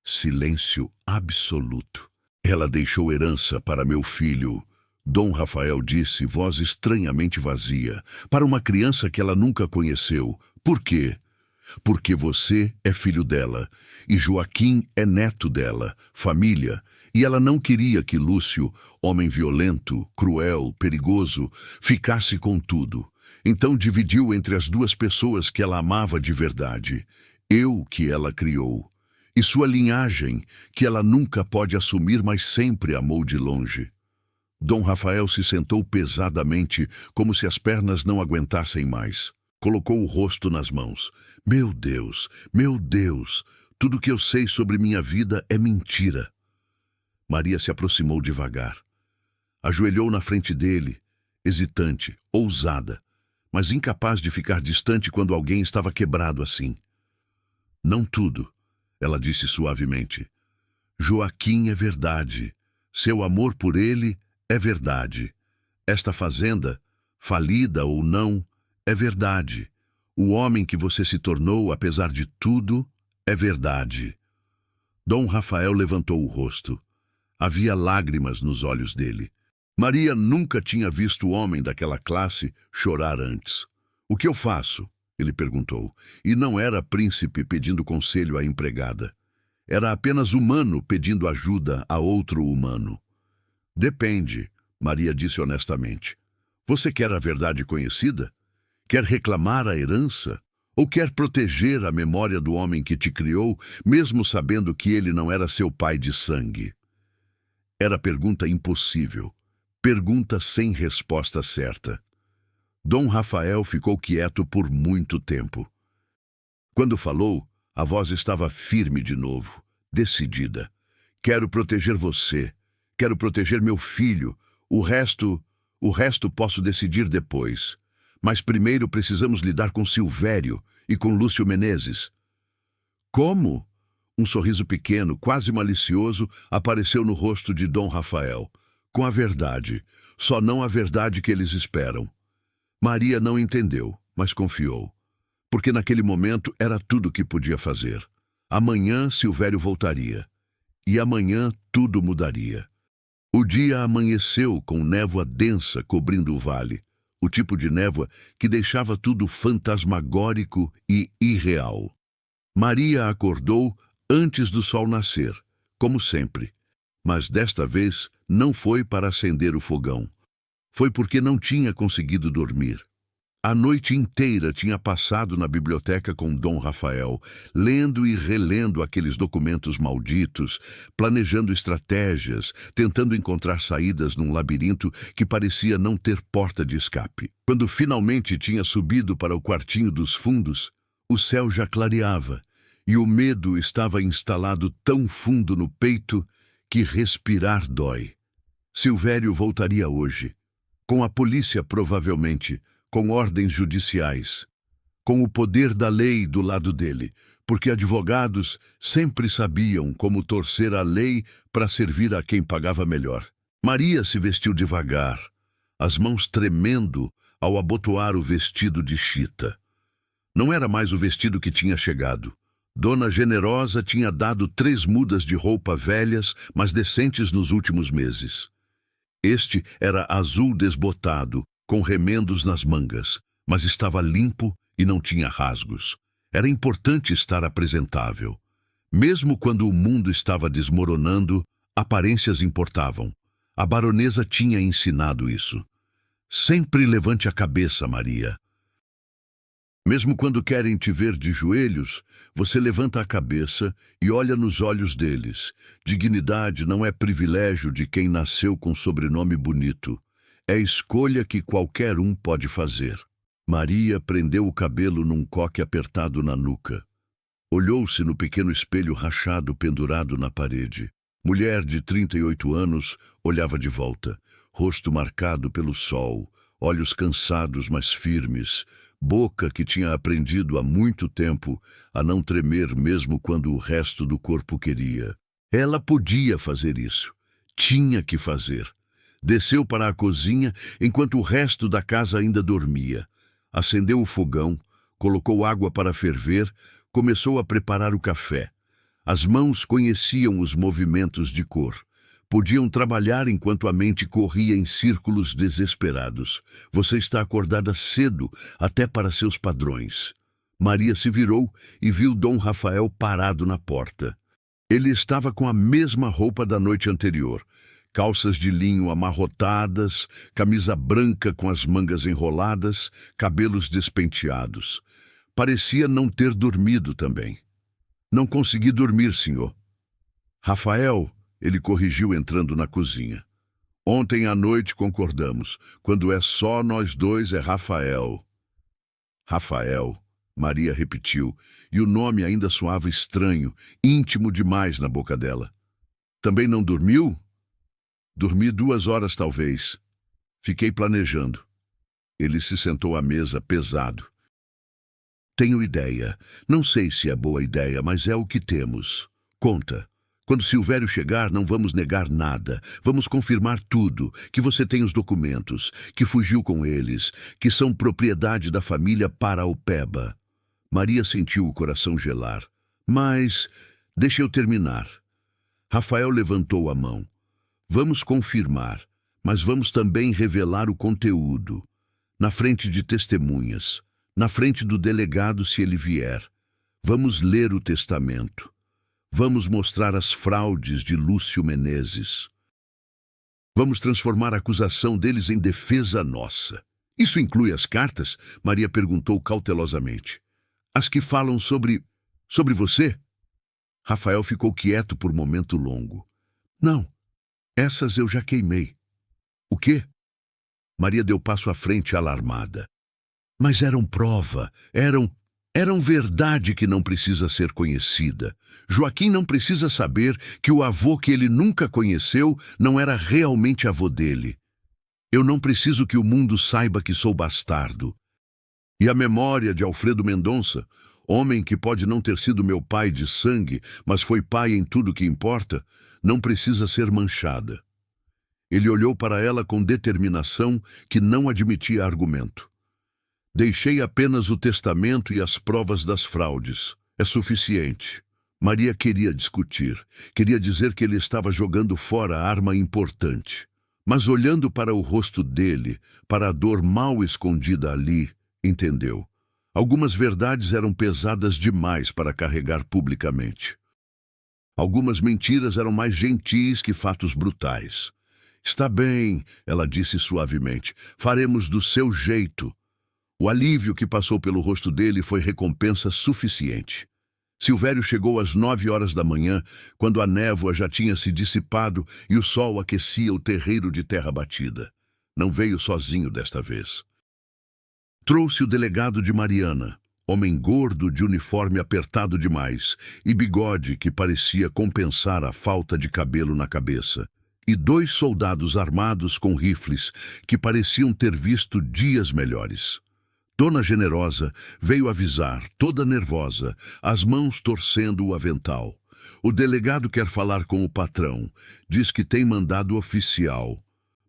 Silêncio absoluto. Ela deixou herança para meu filho, Dom Rafael disse, voz estranhamente vazia, para uma criança que ela nunca conheceu. Por quê? Porque você é filho dela, e Joaquim é neto dela, família, e ela não queria que Lúcio, homem violento, cruel, perigoso, ficasse com tudo. Então dividiu entre as duas pessoas que ela amava de verdade, eu que ela criou, e sua linhagem, que ela nunca pode assumir, mas sempre amou de longe. Dom Rafael se sentou pesadamente, como se as pernas não aguentassem mais. Colocou o rosto nas mãos. Meu Deus, tudo que eu sei sobre minha vida é mentira. Maria se aproximou devagar. Ajoelhou na frente dele, hesitante, ousada, mas incapaz de ficar distante quando alguém estava quebrado assim. Não tudo, ela disse suavemente. Joaquim é verdade. Seu amor por ele é verdade. Esta fazenda, falida ou não, é verdade. O homem que você se tornou, apesar de tudo, é verdade. Dom Rafael levantou o rosto. Havia lágrimas nos olhos dele. Maria nunca tinha visto o homem daquela classe chorar antes. O que eu faço? Ele perguntou. E não era príncipe pedindo conselho à empregada. Era apenas humano pedindo ajuda a outro humano. Depende, Maria disse honestamente. Você quer a verdade conhecida? Quer reclamar a herança? Ou quer proteger a memória do homem que te criou, mesmo sabendo que ele não era seu pai de sangue? Era pergunta impossível. Pergunta sem resposta certa. Dom Rafael ficou quieto por muito tempo. Quando falou, a voz estava firme de novo, decidida. Quero proteger você. Quero proteger meu filho. O resto posso decidir depois. Mas primeiro precisamos lidar com Silvério e com Lúcio Menezes. Como? Um sorriso pequeno, quase malicioso, apareceu no rosto de Dom Rafael. Com a verdade. Só não a verdade que eles esperam. Maria não entendeu, mas confiou. Porque naquele momento era tudo o que podia fazer. Amanhã Silvério voltaria. E amanhã tudo mudaria. O dia amanheceu com névoa densa cobrindo o vale. O tipo de névoa que deixava tudo fantasmagórico e irreal. Maria acordou antes do sol nascer, como sempre. Mas desta vez não foi para acender o fogão. Foi porque não tinha conseguido dormir. A noite inteira tinha passado na biblioteca com Dom Rafael, lendo e relendo aqueles documentos malditos, planejando estratégias, tentando encontrar saídas num labirinto que parecia não ter porta de escape. Quando finalmente tinha subido para o quartinho dos fundos, o céu já clareava e o medo estava instalado tão fundo no peito que respirar dói. Silvério voltaria hoje, com a polícia provavelmente, com ordens judiciais, com o poder da lei do lado dele, porque advogados sempre sabiam como torcer a lei para servir a quem pagava melhor. Maria se vestiu devagar, as mãos tremendo ao abotoar o vestido de chita. Não era mais o vestido que tinha chegado. Dona Generosa tinha dado 3 mudas de roupa velhas, mas decentes nos últimos meses. Este era azul desbotado, com remendos nas mangas, mas estava limpo e não tinha rasgos. Era importante estar apresentável. Mesmo quando o mundo estava desmoronando, aparências importavam. A baronesa tinha ensinado isso. Sempre levante a cabeça, Maria. Mesmo quando querem te ver de joelhos, você levanta a cabeça e olha nos olhos deles. Dignidade não é privilégio de quem nasceu com sobrenome bonito. É escolha que qualquer um pode fazer. Maria prendeu o cabelo num coque apertado na nuca. Olhou-se no pequeno espelho rachado pendurado na parede. Mulher de 38 anos olhava de volta, rosto marcado pelo sol, olhos cansados mas firmes, boca que tinha aprendido há muito tempo a não tremer mesmo quando o resto do corpo queria. Ela podia fazer isso. Tinha que fazer. Desceu para a cozinha enquanto o resto da casa ainda dormia. Acendeu o fogão, colocou água para ferver, começou a preparar o café. As mãos conheciam os movimentos de cor. Podiam trabalhar enquanto a mente corria em círculos desesperados. Você está acordada cedo, até para seus padrões. Maria se virou e viu Dom Rafael parado na porta. Ele estava com a mesma roupa da noite anterior. Calças de linho amarrotadas, camisa branca com as mangas enroladas, cabelos despenteados. Parecia não ter dormido também. Não consegui dormir, senhor. Rafael, ele corrigiu entrando na cozinha. Ontem à noite concordamos. Quando é só nós dois é Rafael. Rafael, Maria repetiu, e o nome ainda soava estranho, íntimo demais na boca dela. Também não dormiu? Dormi 2 horas, talvez. Fiquei planejando. Ele se sentou à mesa, pesado. Tenho ideia. Não sei se é boa ideia, mas é o que temos. Conta. Quando Silvério chegar, não vamos negar nada. Vamos confirmar tudo, que você tem os documentos, que fugiu com eles, que são propriedade da família Paraopeba. Maria sentiu o coração gelar. Mas, deixa eu terminar. Rafael levantou a mão. Vamos confirmar, mas vamos também revelar o conteúdo. Na frente de testemunhas, na frente do delegado se ele vier. Vamos ler o testamento. Vamos mostrar as fraudes de Lúcio Menezes. Vamos transformar a acusação deles em defesa nossa. Isso inclui as cartas? Maria perguntou cautelosamente. As que falam sobre você? Rafael ficou quieto por um momento longo. Não, essas eu já queimei. O quê? Maria deu passo à frente alarmada. Mas eram prova, eram verdade que não precisa ser conhecida. Joaquim não precisa saber que o avô que ele nunca conheceu não era realmente avô dele. Eu não preciso que o mundo saiba que sou bastardo. E a memória de Alfredo Mendonça, homem que pode não ter sido meu pai de sangue, mas foi pai em tudo que importa, não precisa ser manchada. Ele olhou para ela com determinação que não admitia argumento. Deixei apenas o testamento e as provas das fraudes. É suficiente. Maria queria discutir. Queria dizer que ele estava jogando fora arma importante. Mas olhando para o rosto dele, para a dor mal escondida ali, entendeu. Algumas verdades eram pesadas demais para carregar publicamente. Algumas mentiras eram mais gentis que fatos brutais. Está bem, ela disse suavemente. Faremos do seu jeito. O alívio que passou pelo rosto dele foi recompensa suficiente. Silvério chegou às 9 horas da manhã, quando a névoa já tinha se dissipado e o sol aquecia o terreiro de terra batida. Não veio sozinho desta vez. Trouxe o delegado de Mariana, homem gordo de uniforme apertado demais e bigode que parecia compensar a falta de cabelo na cabeça, e 2 soldados armados com rifles que pareciam ter visto dias melhores. Dona Generosa veio avisar, toda nervosa, as mãos torcendo o avental. O delegado quer falar com o patrão. Diz que tem mandado oficial.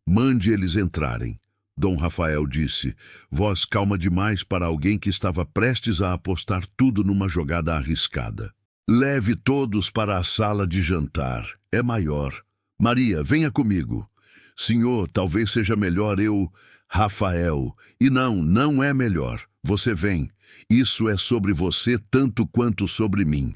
Mande eles entrarem. Dom Rafael disse, voz calma demais para alguém que estava prestes a apostar tudo numa jogada arriscada. Leve todos para a sala de jantar. É maior. Maria, venha comigo. Senhor, talvez seja melhor eu... Rafael. E não é melhor. Você vem. Isso é sobre você tanto quanto sobre mim.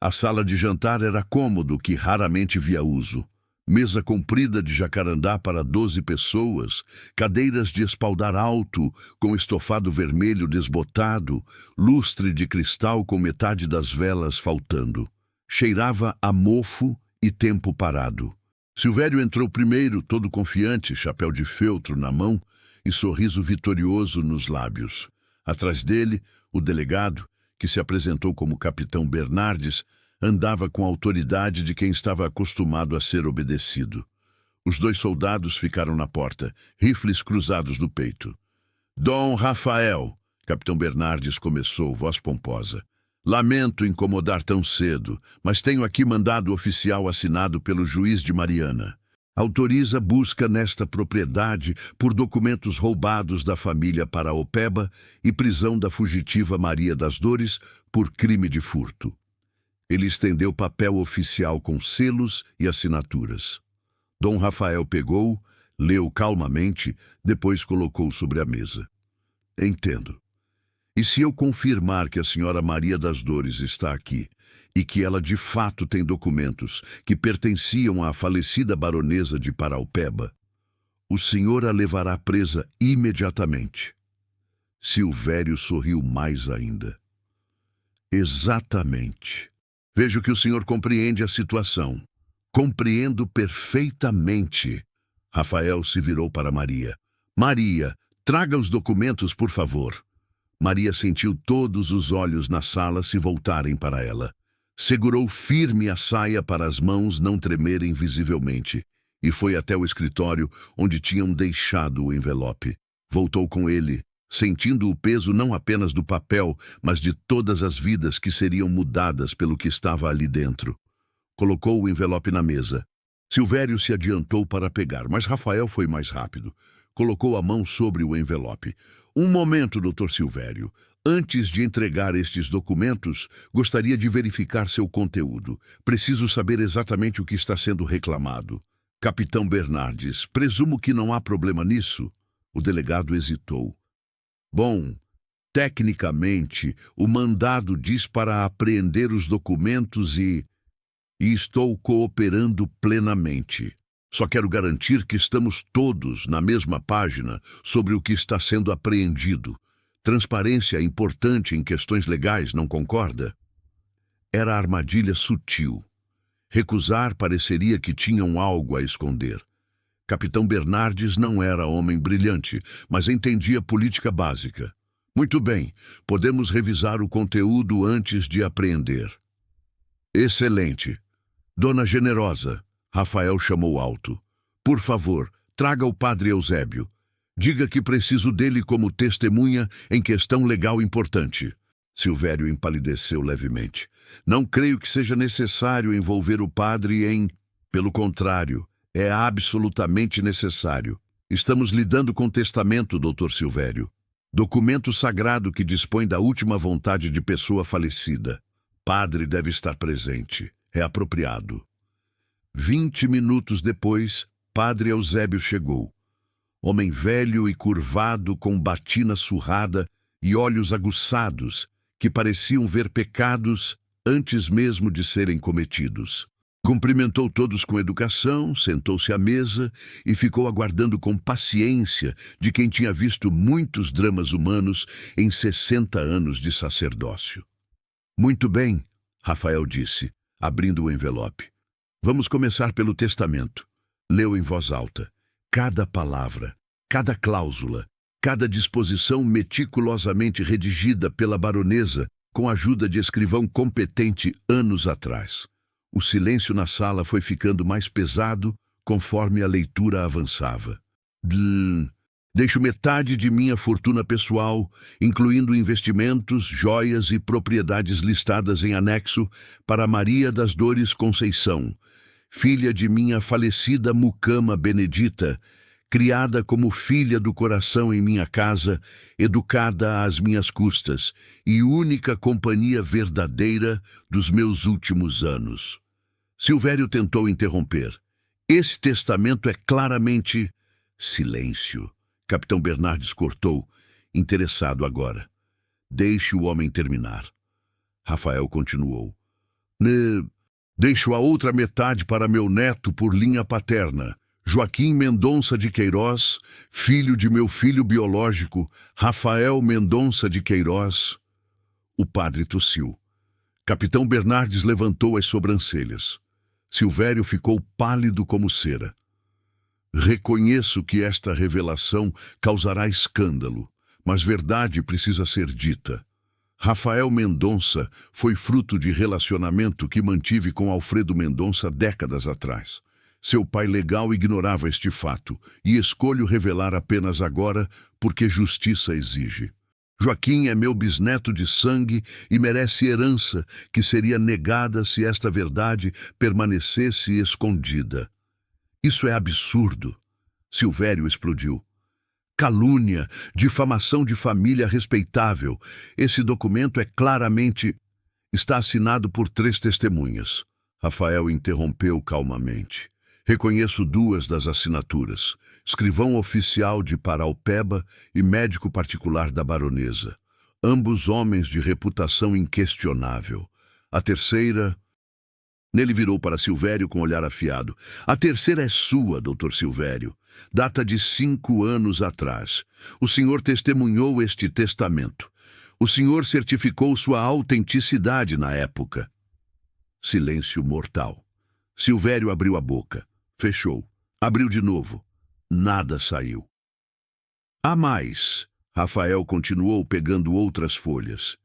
A sala de jantar era cômodo, que raramente via uso. Mesa comprida de jacarandá para 12 pessoas, cadeiras de espaldar alto, com estofado vermelho desbotado, lustre de cristal com metade das velas faltando. Cheirava a mofo e tempo parado. Silvério entrou primeiro, todo confiante, chapéu de feltro na mão e sorriso vitorioso nos lábios. Atrás dele, o delegado, que se apresentou como Capitão Bernardes, andava com a autoridade de quem estava acostumado a ser obedecido. Os 2 soldados ficaram na porta, rifles cruzados no peito. Dom Rafael, Capitão Bernardes começou, voz pomposa. Lamento incomodar tão cedo, mas tenho aqui mandado oficial assinado pelo juiz de Mariana. Autoriza busca nesta propriedade por documentos roubados da família Paraopeba e prisão da fugitiva Maria das Dores por crime de furto. Ele estendeu papel oficial com selos e assinaturas. Dom Rafael pegou, leu calmamente, depois colocou sobre a mesa. Entendo. E se eu confirmar que a senhora Maria das Dores está aqui e que ela de fato tem documentos que pertenciam à falecida baronesa de Paraopeba, o senhor a levará presa imediatamente. Silvério sorriu mais ainda. Exatamente. Vejo que o senhor compreende a situação. Compreendo perfeitamente. Rafael se virou para Maria. Maria, traga os documentos, por favor. Maria sentiu todos os olhos na sala se voltarem para ela. Segurou firme a saia para as mãos não tremerem visivelmente e foi até o escritório onde tinham deixado o envelope. Voltou com ele, sentindo o peso não apenas do papel, mas de todas as vidas que seriam mudadas pelo que estava ali dentro. Colocou o envelope na mesa. Silvério se adiantou para pegar, mas Rafael foi mais rápido. Colocou a mão sobre o envelope. Um momento, Dr. Silvério. Antes de entregar estes documentos, gostaria de verificar seu conteúdo. Preciso saber exatamente o que está sendo reclamado. Capitão Bernardes, presumo que não há problema nisso? O delegado hesitou. Bom, tecnicamente, o mandado diz para apreender os documentos e estou cooperando plenamente. Só quero garantir que estamos todos na mesma página sobre o que está sendo apreendido. Transparência é importante em questões legais, não concorda? Era armadilha sutil. Recusar pareceria que tinham algo a esconder. Capitão Bernardes não era homem brilhante, mas entendia política básica. Muito bem, podemos revisar o conteúdo antes de apreender. Excelente. Dona Generosa, Rafael chamou alto. Por favor, traga o padre Eusébio. Diga que preciso dele como testemunha em questão legal importante. Silvério empalideceu levemente. Não creio que seja necessário envolver o padre em... Pelo contrário, é absolutamente necessário. Estamos lidando com testamento, Dr. Silvério. Documento sagrado que dispõe da última vontade de pessoa falecida. Padre deve estar presente. É apropriado. 20 minutos depois, padre Eusébio chegou. Homem velho e curvado, com batina surrada e olhos aguçados, que pareciam ver pecados antes mesmo de serem cometidos. Cumprimentou todos com educação, sentou-se à mesa e ficou aguardando com paciência de quem tinha visto muitos dramas humanos em 60 anos de sacerdócio. Muito bem, Rafael disse, abrindo o envelope. Vamos começar pelo testamento. Leu em voz alta. Cada palavra, cada cláusula, cada disposição meticulosamente redigida pela baronesa com a ajuda de escrivão competente anos atrás. O silêncio na sala foi ficando mais pesado conforme a leitura avançava. Deixo metade de minha fortuna pessoal, incluindo investimentos, joias e propriedades listadas em anexo, para Maria das Dores Conceição, filha de minha falecida mucama Benedita, criada como filha do coração em minha casa, educada às minhas custas e única companhia verdadeira dos meus últimos anos. Silvério tentou interromper. Esse testamento é claramente... Silêncio. Capitão Bernardes cortou, interessado agora. Deixe o homem terminar. Rafael continuou. Deixo a outra metade para meu neto por linha paterna, Joaquim Mendonça de Queiroz, filho de meu filho biológico, Rafael Mendonça de Queiroz. O padre tossiu. Capitão Bernardes levantou as sobrancelhas. Silvério ficou pálido como cera. Reconheço que esta revelação causará escândalo, mas verdade precisa ser dita. Rafael Mendonça foi fruto de relacionamento que mantive com Alfredo Mendonça décadas atrás. Seu pai legal ignorava este fato e escolho revelar apenas agora porque justiça exige. Joaquim é meu bisneto de sangue e merece herança que seria negada se esta verdade permanecesse escondida. Isso é absurdo. Silvério explodiu. Calúnia, difamação de família respeitável. Esse documento é claramente... Está assinado por 3 testemunhas. Rafael interrompeu calmamente. Reconheço 2 das assinaturas. Escrivão oficial de Paraupeba e médico particular da baronesa. Ambos homens de reputação inquestionável. A terceira... Nele virou para Silvério com olhar afiado. A terceira é sua, doutor Silvério. Data de 5 anos atrás. O senhor testemunhou este testamento. O senhor certificou sua autenticidade na época. Silêncio mortal. Silvério abriu a boca. Fechou. Abriu de novo. Nada saiu. Há mais. Rafael continuou pegando outras folhas.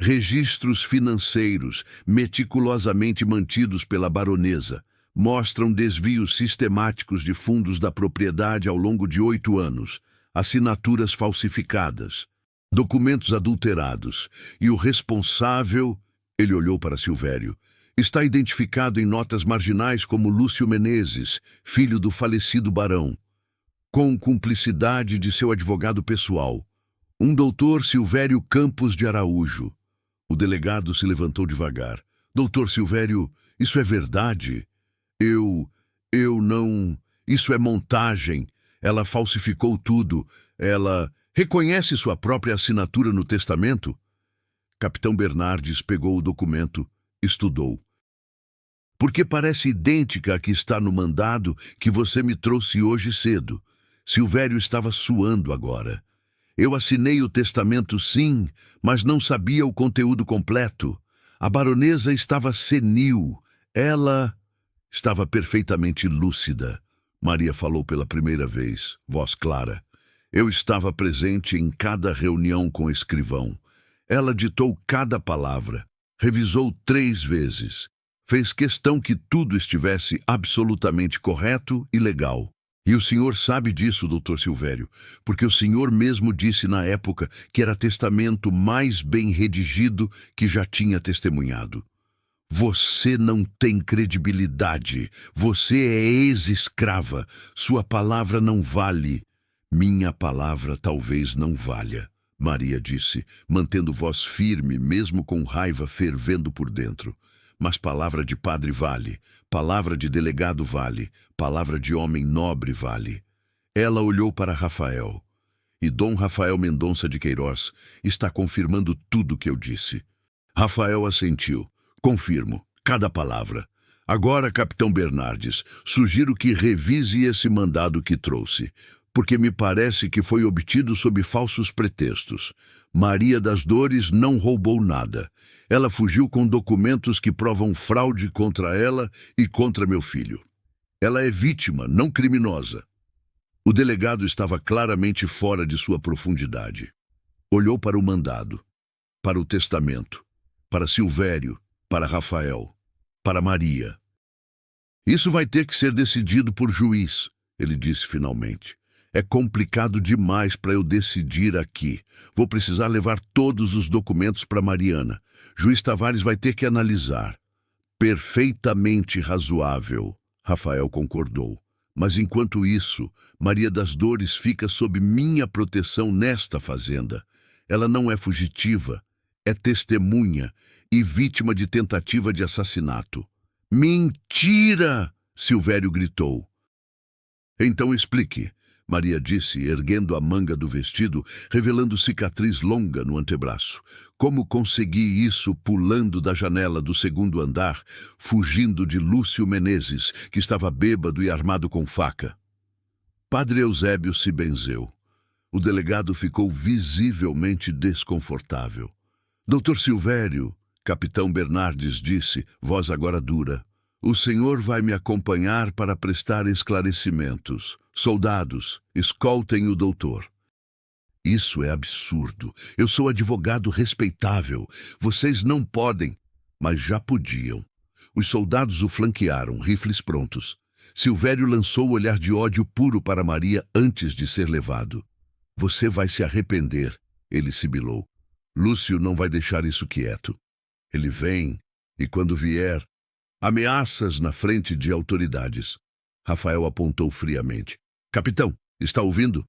Registros financeiros, meticulosamente mantidos pela baronesa, mostram desvios sistemáticos de fundos da propriedade ao longo de 8 anos, assinaturas falsificadas, documentos adulterados, e o responsável, ele olhou para Silvério, está identificado em notas marginais como Lúcio Menezes, filho do falecido barão, com cumplicidade de seu advogado pessoal, um doutor Silvério Campos de Araújo. O delegado se levantou devagar. Doutor Silvério, isso é verdade? Eu não... Isso é montagem. Ela falsificou tudo. Ela... Reconhece sua própria assinatura no testamento? Capitão Bernardes pegou o documento, estudou. Porque parece idêntica à que está no mandado que você me trouxe hoje cedo. Silvério estava suando agora. Eu assinei o testamento, sim, mas não sabia o conteúdo completo. A baronesa estava senil. Ela estava perfeitamente lúcida. Maria falou pela primeira vez, voz clara. Eu estava presente em cada reunião com o escrivão. Ela ditou cada palavra, revisou 3 vezes. Fez questão que tudo estivesse absolutamente correto e legal. E o senhor sabe disso, doutor Silvério, porque o senhor mesmo disse na época que era testamento mais bem redigido que já tinha testemunhado. Você não tem credibilidade. Você é ex-escrava. Sua palavra não vale. Minha palavra talvez não valha, Maria disse, mantendo voz firme, mesmo com raiva fervendo por dentro. Mas palavra de padre vale, palavra de delegado vale, palavra de homem nobre vale. Ela olhou para Rafael. E Dom Rafael Mendonça de Queiroz está confirmando tudo o que eu disse. Rafael assentiu. Confirmo, cada palavra. Agora, capitão Bernardes, sugiro que revise esse mandado que trouxe, porque me parece que foi obtido sob falsos pretextos. Maria das Dores não roubou nada. Ela fugiu com documentos que provam fraude contra ela e contra meu filho. Ela é vítima, não criminosa. O delegado estava claramente fora de sua profundidade. Olhou para o mandado, para o testamento, para Silvério, para Rafael, para Maria. Isso vai ter que ser decidido por juiz, ele disse finalmente. É complicado demais para eu decidir aqui. Vou precisar levar todos os documentos para Mariana. Juiz Tavares vai ter que analisar. Perfeitamente razoável, Rafael concordou. Mas enquanto isso, Maria das Dores fica sob minha proteção nesta fazenda. Ela não é fugitiva, é testemunha e vítima de tentativa de assassinato. Mentira! Silvério gritou. Então explique. Maria disse, erguendo a manga do vestido, revelando cicatriz longa no antebraço. Como consegui isso pulando da janela do segundo andar, fugindo de Lúcio Menezes, que estava bêbado e armado com faca? Padre Eusébio se benzeu. O delegado ficou visivelmente desconfortável. Doutor Silvério, capitão Bernardes disse, voz agora dura, o senhor vai me acompanhar para prestar esclarecimentos. Soldados, escoltem o doutor. Isso é absurdo. Eu sou advogado respeitável. Vocês não podem, mas já podiam. Os soldados o flanquearam, rifles prontos. Silvério lançou o olhar de ódio puro para Maria antes de ser levado. Você vai se arrepender, ele sibilou. Lúcio não vai deixar isso quieto. Ele vem, e quando vier, ameaças na frente de autoridades. Rafael apontou friamente. Capitão, está ouvindo?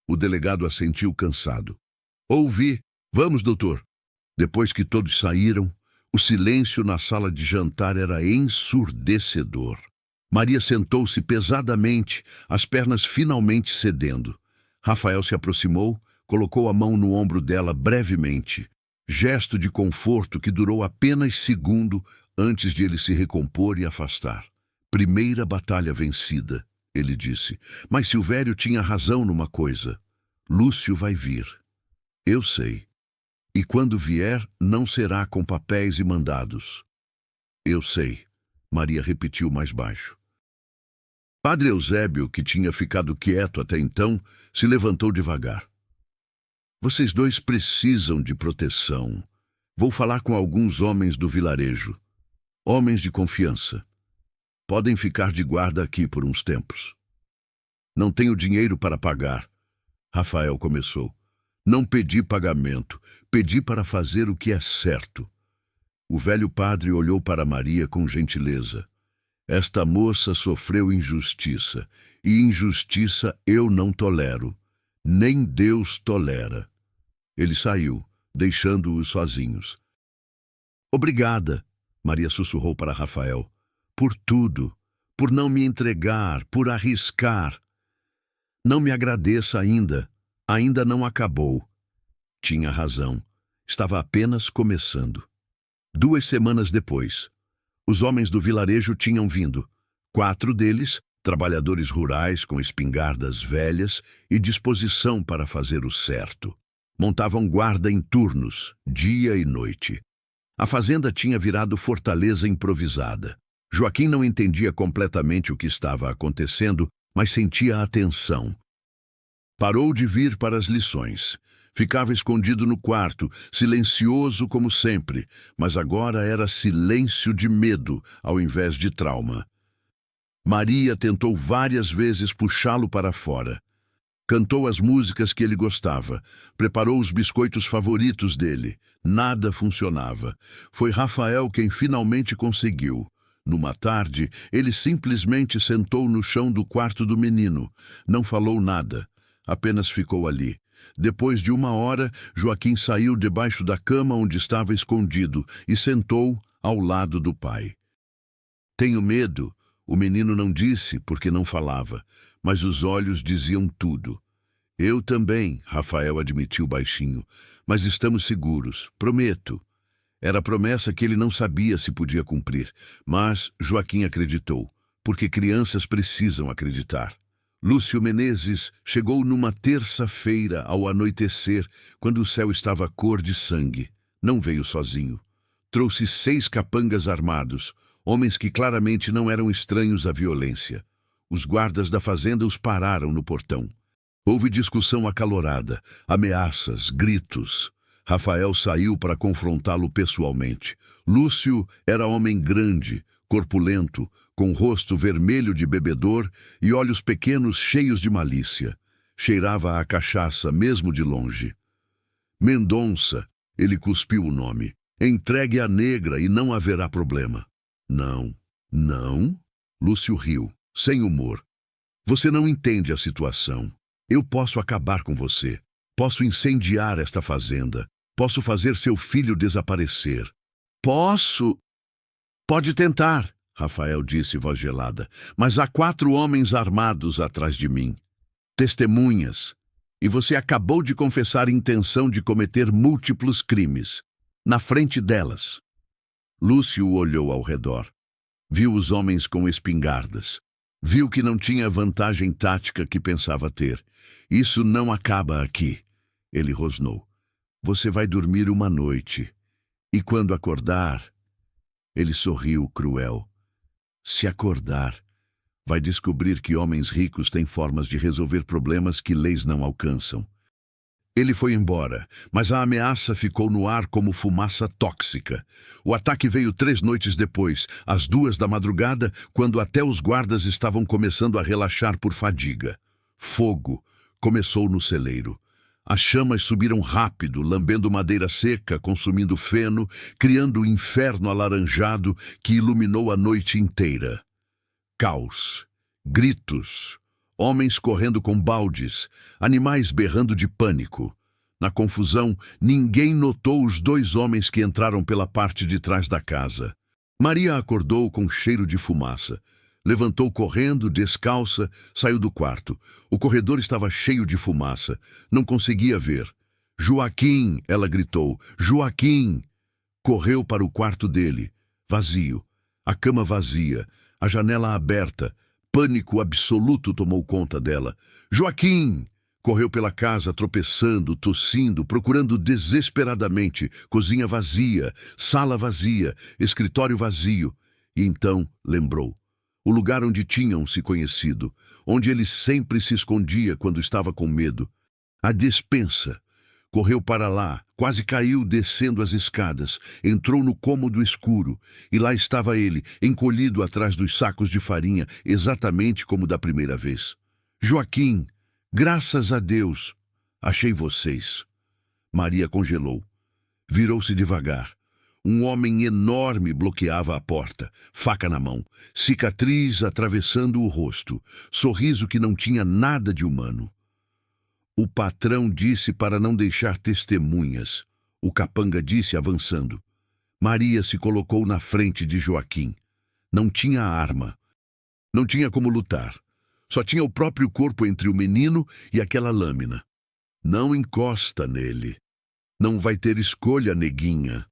O delegado assentiu cansado. Ouvi. Vamos, doutor. Depois que todos saíram, o silêncio na sala de jantar era ensurdecedor. Maria sentou-se pesadamente, as pernas finalmente cedendo. Rafael se aproximou, colocou a mão no ombro dela brevemente. Gesto de conforto que durou apenas segundo antes de ele se recompor e afastar. Primeira batalha vencida, ele disse. Mas Silvério tinha razão numa coisa. Lúcio vai vir. Eu sei. E quando vier, não será com papéis e mandados. Eu sei, Maria repetiu mais baixo. Padre Eusébio, que tinha ficado quieto até então, se levantou devagar. Vocês dois precisam de proteção. Vou falar com alguns homens do vilarejo. Homens de confiança. Podem ficar de guarda aqui por uns tempos. Não tenho dinheiro para pagar. Rafael começou. Não pedi pagamento. Pedi para fazer o que é certo. O velho padre olhou para Maria com gentileza. Esta moça sofreu injustiça, e injustiça eu não tolero. Nem Deus tolera. Ele saiu, deixando-os sozinhos. Obrigada, Maria sussurrou para Rafael. Por tudo, por não me entregar, por arriscar. Não me agradeça ainda. Ainda não acabou. Tinha razão. Estava apenas começando. 2 semanas depois, os homens do vilarejo tinham vindo. 4 deles, trabalhadores rurais com espingardas velhas e disposição para fazer o certo. Montavam guarda em turnos, dia e noite. A fazenda tinha virado fortaleza improvisada. Joaquim não entendia completamente o que estava acontecendo, mas sentia a tensão. Parou de vir para as lições. Ficava escondido no quarto, silencioso como sempre, mas agora era silêncio de medo ao invés de trauma. Maria tentou várias vezes puxá-lo para fora. Cantou as músicas que ele gostava, preparou os biscoitos favoritos dele. Nada funcionava. Foi Rafael quem finalmente conseguiu. Numa tarde, ele simplesmente sentou no chão do quarto do menino. Não falou nada, apenas ficou ali. Depois de 1 hora, Joaquim saiu debaixo da cama onde estava escondido e sentou ao lado do pai. Tenho medo, o menino não disse porque não falava, mas os olhos diziam tudo. Eu também, Rafael admitiu baixinho, mas estamos seguros, prometo. Era promessa que ele não sabia se podia cumprir, mas Joaquim acreditou, porque crianças precisam acreditar. Lúcio Menezes chegou numa terça-feira ao anoitecer, quando o céu estava cor de sangue. Não veio sozinho. Trouxe 6 capangas armados, homens que claramente não eram estranhos à violência. Os guardas da fazenda os pararam no portão. Houve discussão acalorada, ameaças, gritos. Rafael saiu para confrontá-lo pessoalmente. Lúcio era homem grande, corpulento, com rosto vermelho de bebedor e olhos pequenos cheios de malícia. Cheirava a cachaça mesmo de longe. Mendonça, ele cuspiu o nome. Entregue a negra e não haverá problema. Não, não? Lúcio riu, sem humor. Você não entende a situação. Eu posso acabar com você. Posso incendiar esta fazenda. Posso fazer seu filho desaparecer. Posso... Pode tentar, Rafael disse, voz gelada, mas há 4 homens armados atrás de mim. Testemunhas. E você acabou de confessar intenção de cometer múltiplos crimes. Na frente delas. Lúcio olhou ao redor. Viu os homens com espingardas. Viu que não tinha a vantagem tática que pensava ter. Isso não acaba aqui. Ele rosnou. Você vai dormir uma noite. E quando acordar... Ele sorriu cruel. Se acordar, vai descobrir que homens ricos têm formas de resolver problemas que leis não alcançam. Ele foi embora, mas a ameaça ficou no ar como fumaça tóxica. O ataque veio 3 noites depois, às 2 da madrugada, quando até os guardas estavam começando a relaxar por fadiga. Fogo começou no celeiro. As chamas subiram rápido, lambendo madeira seca, consumindo feno, criando um inferno alaranjado que iluminou a noite inteira. Caos, gritos, homens correndo com baldes, animais berrando de pânico. Na confusão, ninguém notou os 2 homens que entraram pela parte de trás da casa. Maria acordou com cheiro de fumaça. Levantou correndo, descalça, saiu do quarto. O corredor estava cheio de fumaça. Não conseguia ver. Joaquim, ela gritou. Joaquim! Correu para o quarto dele. Vazio. A cama vazia. A janela aberta. Pânico absoluto tomou conta dela. Joaquim! Correu pela casa, tropeçando, tossindo, procurando desesperadamente. Cozinha vazia, sala vazia, escritório vazio. E então lembrou. O lugar onde tinham se conhecido, onde ele sempre se escondia quando estava com medo. A despensa. Correu para lá, quase caiu descendo as escadas, entrou no cômodo escuro, e lá estava ele, encolhido atrás dos sacos de farinha, exatamente como da primeira vez. Joaquim, graças a Deus, achei vocês. Maria congelou. Virou-se devagar. Um homem enorme bloqueava a porta, faca na mão, cicatriz atravessando o rosto, sorriso que não tinha nada de humano. O patrão disse para não deixar testemunhas. O capanga disse avançando. Maria se colocou na frente de Joaquim. Não tinha arma. Não tinha como lutar. Só tinha o próprio corpo entre o menino e aquela lâmina. Não encosta nele. Não vai ter escolha, neguinha.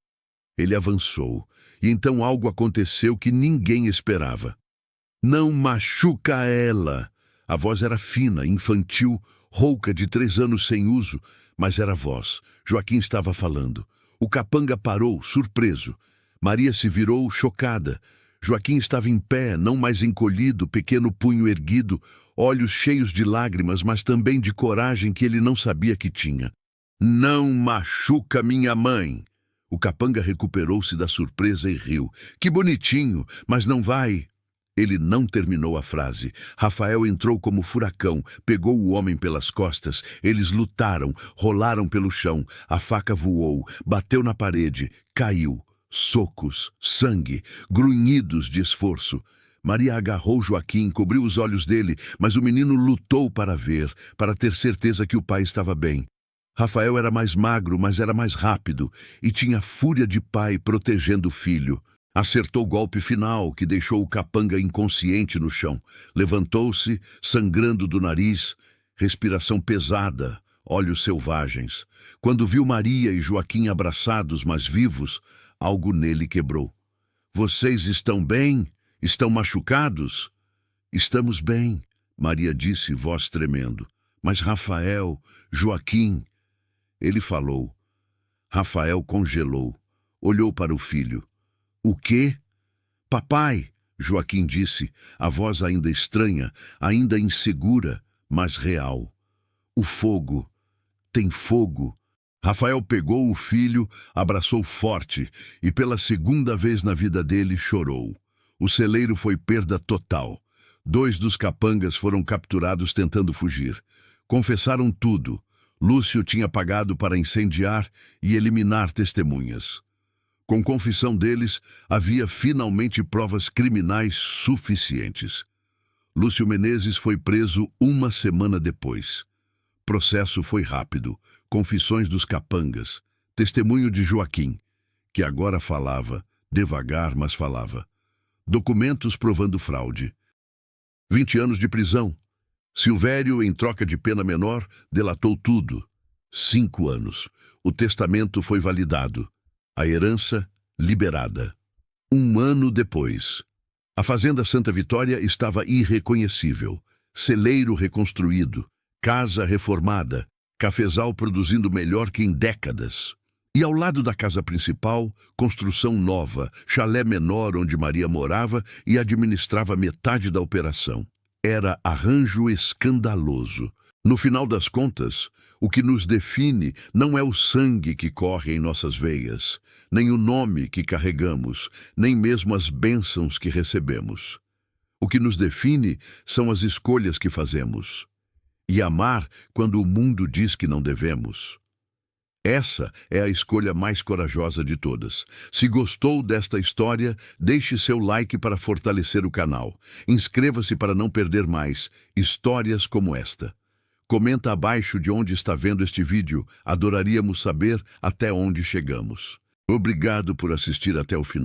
Ele avançou, e então algo aconteceu que ninguém esperava. Não machuca ela! A voz era fina, infantil, rouca de 3 anos sem uso, mas era voz. Joaquim estava falando. O capanga parou, surpreso. Maria se virou, chocada. Joaquim estava em pé, não mais encolhido, pequeno punho erguido, olhos cheios de lágrimas, mas também de coragem que ele não sabia que tinha. Não machuca minha mãe! O capanga recuperou-se da surpresa e riu. Que bonitinho, mas não vai. Ele não terminou a frase. Rafael entrou como furacão, pegou o homem pelas costas. Eles lutaram, rolaram pelo chão. A faca voou, bateu na parede, caiu. Socos, sangue, grunhidos de esforço. Maria agarrou Joaquim, cobriu os olhos dele, mas o menino lutou para ver, para ter certeza que o pai estava bem. Rafael era mais magro, mas era mais rápido, e tinha fúria de pai protegendo o filho. Acertou o golpe final, que deixou o capanga inconsciente no chão. Levantou-se, sangrando do nariz, respiração pesada, olhos selvagens. Quando viu Maria e Joaquim abraçados, mas vivos, algo nele quebrou. Vocês estão bem? Estão machucados? Estamos bem, Maria disse, voz tremendo. Mas Rafael, Joaquim... Ele falou. Rafael congelou. Olhou para o filho. O quê? Papai, Joaquim disse, a voz ainda estranha, ainda insegura, mas real. O fogo. Tem fogo. Rafael pegou o filho, abraçou forte e pela 2ª vez na vida dele chorou. O celeiro foi perda total. 2 dos capangas foram capturados tentando fugir. Confessaram tudo. Lúcio tinha pagado para incendiar e eliminar testemunhas. Com confissão deles, havia finalmente provas criminais suficientes. Lúcio Menezes foi preso 1 semana depois. Processo foi rápido, confissões dos capangas, testemunho de Joaquim, que agora falava, devagar, mas falava. Documentos provando fraude. 20 anos de prisão. Silvério, em troca de pena menor, delatou tudo. 5 anos. O testamento foi validado. A herança, liberada. 1 ano depois. A fazenda Santa Vitória estava irreconhecível. Celeiro reconstruído, casa reformada, cafezal produzindo melhor que em décadas. E ao lado da casa principal, construção nova, chalé menor onde Maria morava e administrava metade da operação. Era arranjo escandaloso. No final das contas, o que nos define não é o sangue que corre em nossas veias, nem o nome que carregamos, nem mesmo as bênçãos que recebemos. O que nos define são as escolhas que fazemos. E amar quando o mundo diz que não devemos. Essa é a escolha mais corajosa de todas. Se gostou desta história, deixe seu like para fortalecer o canal. Inscreva-se para não perder mais histórias como esta. Comenta abaixo de onde está vendo este vídeo. Adoraríamos saber até onde chegamos. Obrigado por assistir até o final.